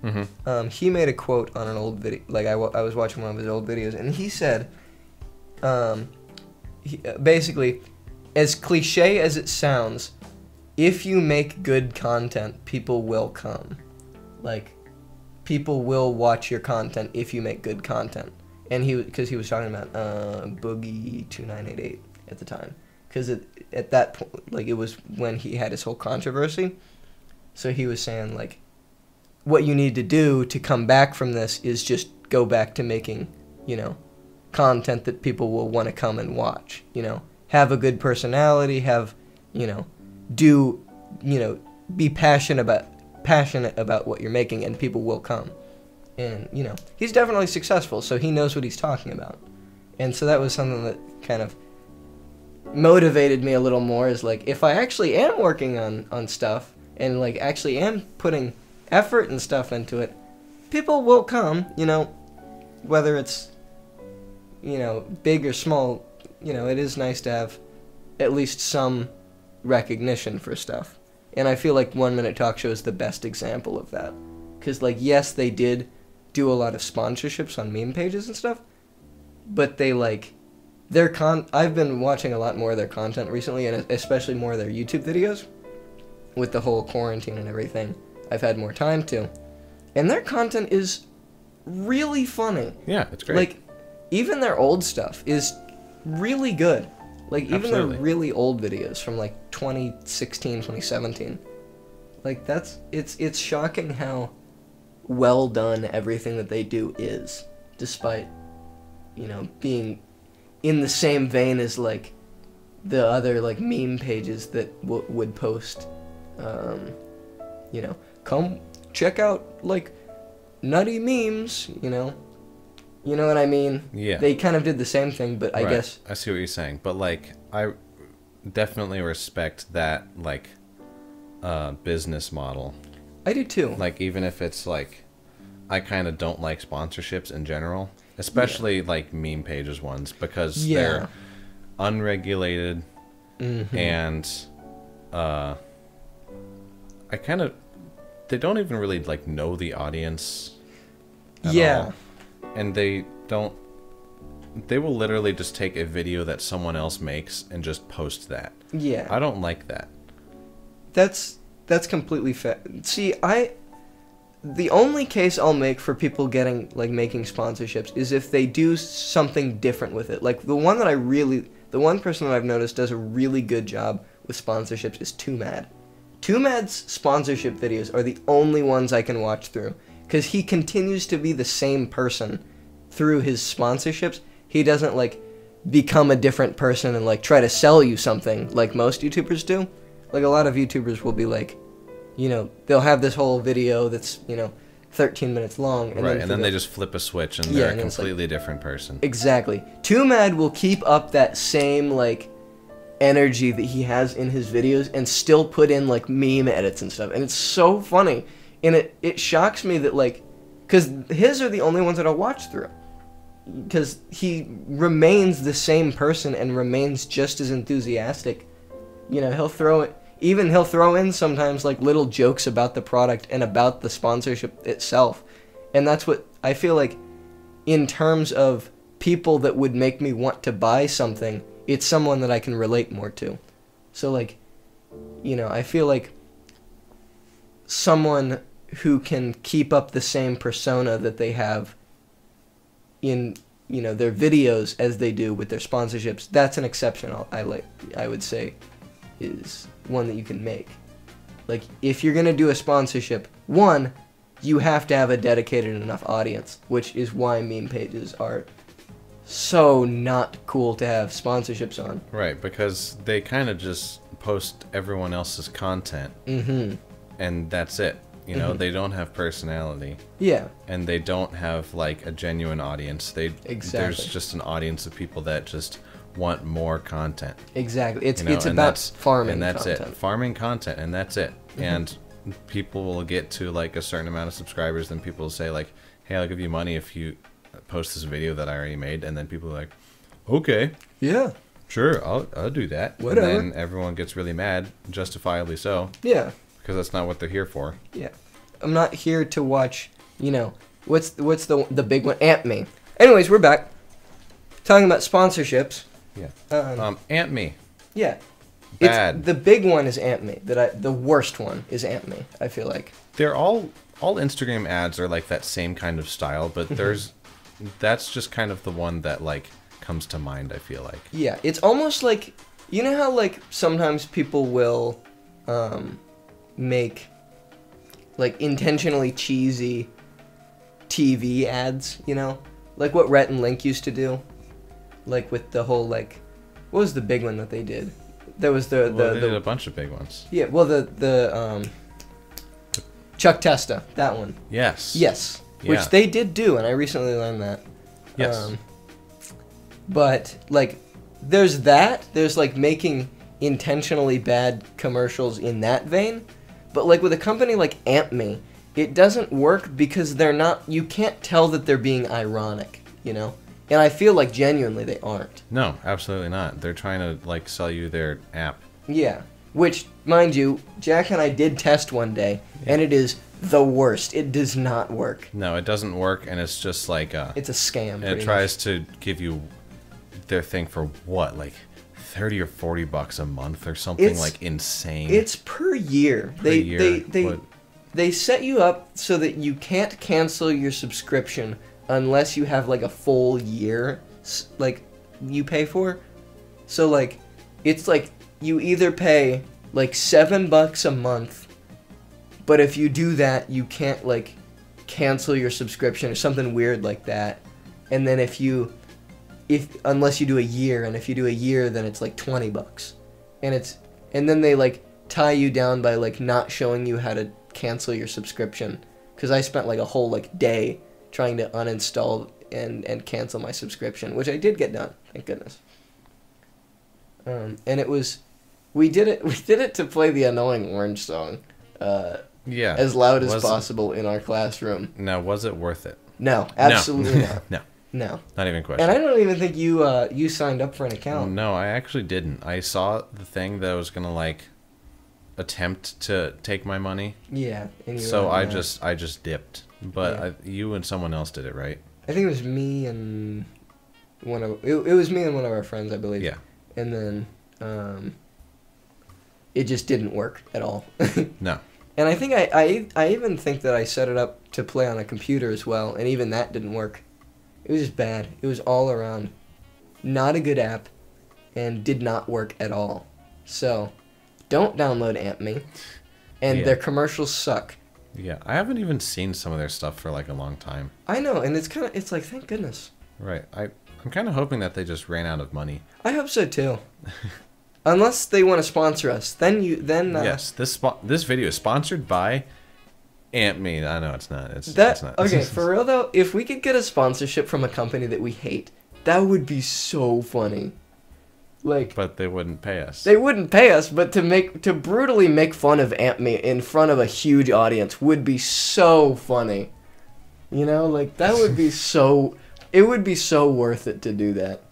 Mm-hmm. He made a quote on an old video. Like, I was watching one of his old videos, and he said, basically, as cliche as it sounds, if you make good content, people will come. Like, people will watch your content if you make good content. And because he was talking about Boogie 2988 at the time, because at that point, like, it was when he had his whole controversy. So he was saying, like, what you need to do to come back from this is just go back to making, content that people will want to come and watch. Have a good personality, be passionate about what you're making, and people will come. And, he's definitely successful, so he knows what he's talking about. And so that was something that kind of motivated me a little more, is like, if I actually am working on stuff, and, like, actually am putting effort and stuff into it, people will come, whether it's, big or small. It is nice to have at least some recognition for stuff. And I feel like 1 Minute Talk Show is the best example of that. Because, like, yes, they did do a lot of sponsorships on meme pages and stuff, but they, like, I've been watching a lot more of their content recently, and especially more of their YouTube videos. With the whole quarantine and everything, I've had more time to. And their content is really funny. Yeah, it's great. Like, even their old stuff is really good. Like, even Absolutely. their really old videos from, like, 2016, 2017. Like, it's shocking how well done everything that they do is, despite, you know, being in the same vein as, like, the other, like, meme pages that would post, you know, come check out, like, nutty memes, you know what I mean? Yeah. They kind of did the same thing, but I Right. guess... I see what you're saying, but, like, I definitely respect that, like, business model. I do too. Like, even if it's, like, I kind of don't like sponsorships in general, especially, like, meme pages ones, because they're unregulated, and, I kind of... They don't even really, like, know the audience at all. And they will literally just take a video that someone else makes and just post that. Yeah. I don't like that. That's completely fair. See, the only case I'll make for people getting, like, making sponsorships is if they do something different with it. Like, the one person that I've noticed does a really good job with sponsorships is Too Mad. Too Mad's sponsorship videos are the only ones I can watch through, because he continues to be the same person through his sponsorships. He doesn't, like, become a different person and, like, try to sell you something like most YouTubers do. Like, a lot of YouTubers will be like, you know, they'll have this whole video that's, you know, 13 minutes long. And right, and then they just flip a switch and they're a completely different person. Exactly. Too Mad will keep up that same, like, energy that he has in his videos and still put in, like, meme edits and stuff. And it's so funny. And it shocks me that, like, because his are the only ones that I'll watch through. Because he remains the same person and remains just as enthusiastic. You know, he'll throw in sometimes, like, little jokes about the product and about the sponsorship itself. And that's what I feel like, in terms of people that would make me want to buy something, it's someone that I can relate more to. So, like, you know, I feel like someone who can keep up the same persona that they have in, you know, their videos as they do with their sponsorships, that's an exception I would say is one that you can make. Like, if you're going to do a sponsorship, one, you have to have a dedicated enough audience, which is why meme pages are so not cool to have sponsorships on. Right, because they kind of just post everyone else's content. And that's it. You know, they don't have personality. Yeah. And they don't have, like, a genuine audience. There's just an audience of people that just want more content. Exactly. It's you know, it's about farming and that's content. it. Farming content, and that's it. And people will get to, like, a certain amount of subscribers, then people will say, like, hey, I'll give you money if you post this video that I already made, and then people are like, okay, yeah, sure, I'll do that. Whatever. And then everyone gets really mad, justifiably so. Yeah. Because that's not what they're here for. Yeah. I'm not here to watch, you know, what's the big one? Ant Me. Anyways, we're back. Talking about sponsorships. Yeah. Ant Me. Yeah. Bad. The big one is Ant Me. The worst one is Ant Me, I feel like. They're all Instagram ads are like that same kind of style, but that's just kind of the one that, like, comes to mind, I feel like. Yeah, it's almost like, you know how, like, sometimes people will make, like, intentionally cheesy TV ads, you know? Like what Rhett and Link used to do. Like, with the whole, like, what was the big one that they did? There was they did a bunch of big ones. Yeah, well, the Chuck Testa, that one. Yes. Yes. Yeah. Which they did do, and I recently learned that. Yes. But, like, there's like making intentionally bad commercials in that vein. But, like, with a company like Ant Me, it doesn't work because you can't tell that they're being ironic, you know? And I feel like genuinely they aren't. No, absolutely not. They're trying to like sell you their app. Yeah. Which, mind you, Jack and I did test one day, and it is the worst. It does not work. No, it doesn't work, and it's just like it's a scam. And it tries to give you their thing for what, like $30 or $40 a month or something like insane. It's per year. They set you up so that you can't cancel your subscription unless you have like a full year like you pay for. So like it's like you either pay like $7 a month, but if you do that you can't like cancel your subscription or something weird like that. And then unless you do a year, and if you do a year then it's like $20. And then they like tie you down by like not showing you how to cancel your subscription, because I spent like a whole like day trying to uninstall and cancel my subscription, which I did get done, thank goodness. And it was we did it to play the Annoying Orange song as loud as possible in our classroom. Now, was it worth it? No, absolutely not. No, not even a question. And I don't even think you signed up for an account. No, I actually didn't. I saw the thing that was gonna like attempt to take my money. Yeah. So I just dipped. But you and someone else did it, right? I think it was me and it was me and one of our friends, I believe. Yeah. And then it just didn't work at all. No. And I think I even think that I set it up to play on a computer as well, and even that didn't work. It was just bad. It was all around not a good app and did not work at all. So, don't download AmpMe. And their commercials suck. Yeah, I haven't even seen some of their stuff for like a long time. I know, and it's like, thank goodness. Right. I'm kind of hoping that they just ran out of money. I hope so too. Unless they want to sponsor us, then yes, this video is sponsored by AmpMe. I know it's not. It's not. Okay, for real though, if we could get a sponsorship from a company that we hate, that would be so funny. But they wouldn't pay us. They wouldn't pay us, but to brutally make fun of AmpMe in front of a huge audience would be so funny. You know, like that would be so. It would be so worth it to do that.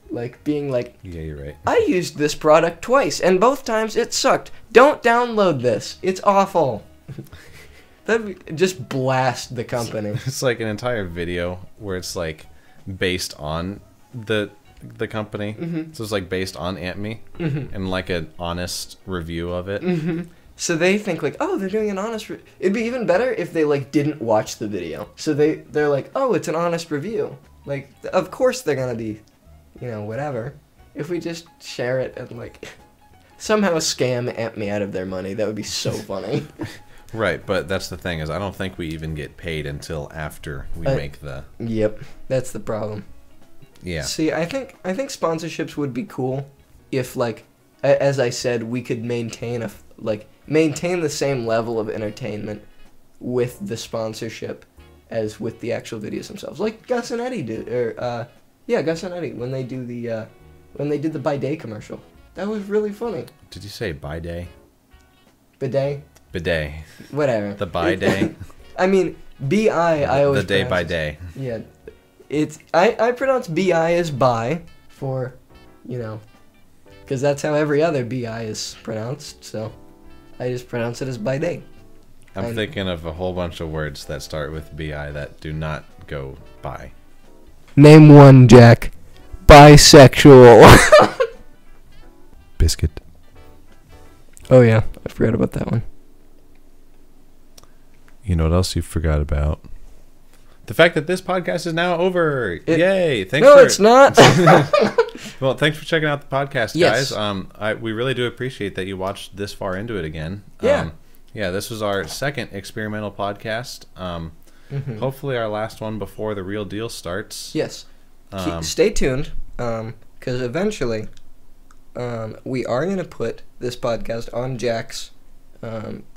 Like being like, yeah, you're right. I used this product twice, and both times it sucked. Don't download this. It's awful. That'd just blast the company. It's like an entire video where it's like based on the company. Mm-hmm. So it's like based on AmpMe and like an honest review of it. Mm-hmm. So they think like, oh, they're doing an honest it'd be even better if they like didn't watch the video. So they're like, oh, it's an honest review. Like, of course they're gonna be, you know, whatever. If we just share it and like somehow scam AmpMe out of their money, that would be so funny. Right, but that's the thing is I don't think we even get paid until after we make the. Yep, that's the problem. Yeah. See, I think sponsorships would be cool if, like, as I said, we could maintain the same level of entertainment with the sponsorship as with the actual videos themselves, like Gus and Eddie do, Gus and Eddie when they did the bidet commercial. That was really funny. Did you say bidet? Bidet. Bidet. Whatever. The bidet. I mean, B-I, I always the day by day. Yeah. It's I pronounce bi as bi for, you know, because that's how every other bi is pronounced. So I just pronounce it as bidet. I'm thinking of a whole bunch of words that start with bi that do not go by. Name one, Jack. Bisexual. Biscuit. Oh yeah, I forgot about that one. You know what else you forgot about? The fact that this podcast is now over. Yay! It's not. Well, thanks for checking out the podcast, yes. guys. We really do appreciate that you watched this far into it again. Yeah. Yeah, this was our second experimental podcast. Hopefully our last one before the real deal starts. Yes. Stay tuned, because eventually we are going to put this podcast on Jack's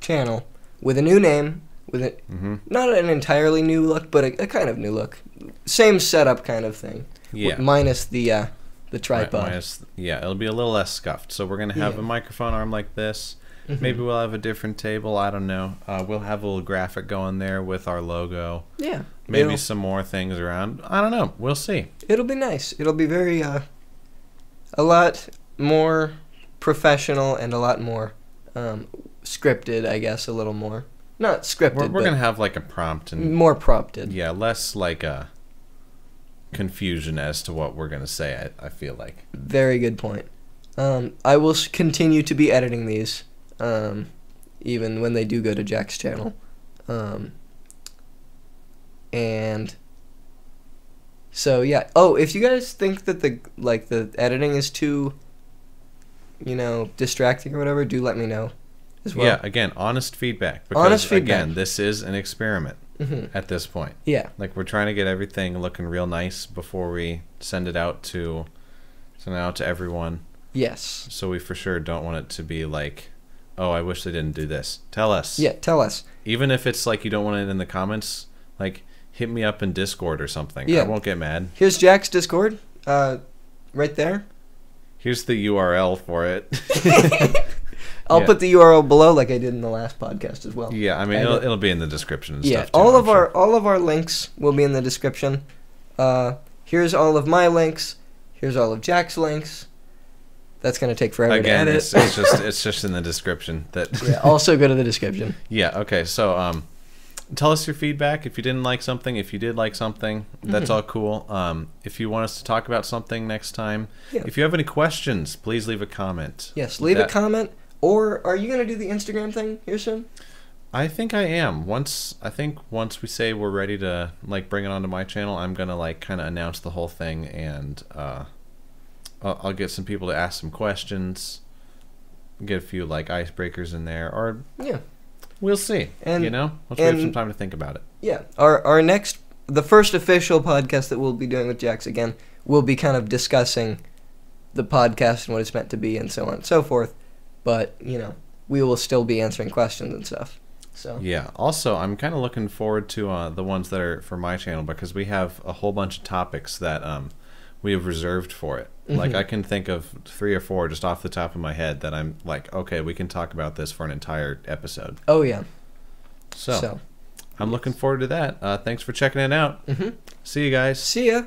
channel with a new name. With it, not an entirely new look, but a kind of new look. Same setup kind of thing. Yeah. Minus the tripod. It'll be a little less scuffed. So we're going to have a microphone arm like this. Maybe we'll have a different table. I don't know. We'll have a little graphic going there with our logo. Yeah. Maybe some more things around. I don't know. We'll see. It'll be nice. It'll be very a lot more professional and a lot more scripted, I guess, a little more. Not scripted, We're gonna have like a prompt and more prompted. yeah, less like a confusion as to what we're gonna say. I feel like. Very good point. I will continue to be editing these, even when they do go to Jack's channel, and so yeah. Oh, if you guys think that the editing is too, distracting or whatever, do let me know as well. Yeah, again, honest feedback. Because, honest feedback. Again, this is an experiment at this point. Yeah. Like, we're trying to get everything looking real nice before we send it out to everyone. Yes. So we for sure don't want it to be like, oh, I wish they didn't do this. Tell us. Yeah, tell us. Even if it's like you don't want it in the comments, like, hit me up in Discord or something. Yeah. I won't get mad. Here's Jack's Discord, right there. Here's the URL for it. I'll Yeah. put the URL below, like I did in the last podcast as well. Yeah, I mean, it'll be in the description and Yeah, stuff too, all I'm sure. all of our links will be in the description. Here's all of my links. Here's all of Jack's links. That's gonna take forever Again, to edit. it's just in the description. That Yeah, also go to the description. Yeah. Okay. So, tell us your feedback. If you didn't like something, if you did like something, that's all cool. If you want us to talk about something next time, Yeah. if you have any questions, please leave a comment. Yes, leave a comment. Or are you gonna do the Instagram thing here soon? I think I am. Once we say we're ready to like bring it onto my channel, I'm gonna like kind of announce the whole thing, and I'll get some people to ask some questions, get a few like icebreakers in there, or Yeah. we'll see. And- once we have some time to think about it. Yeah. The first official podcast that we'll be doing with Jax again will be kind of discussing the podcast and what it's meant to be and so on and so forth. But, we will still be answering questions and stuff. So Yeah. Also, I'm kind of looking forward to the ones that are for my channel, because we have a whole bunch of topics that we have reserved for it. Like, I can think of 3 or 4 just off the top of my head that I'm like, okay, we can talk about this for an entire episode. Oh yeah. So I'm looking forward to that. Thanks for checking it out. See you guys. See ya.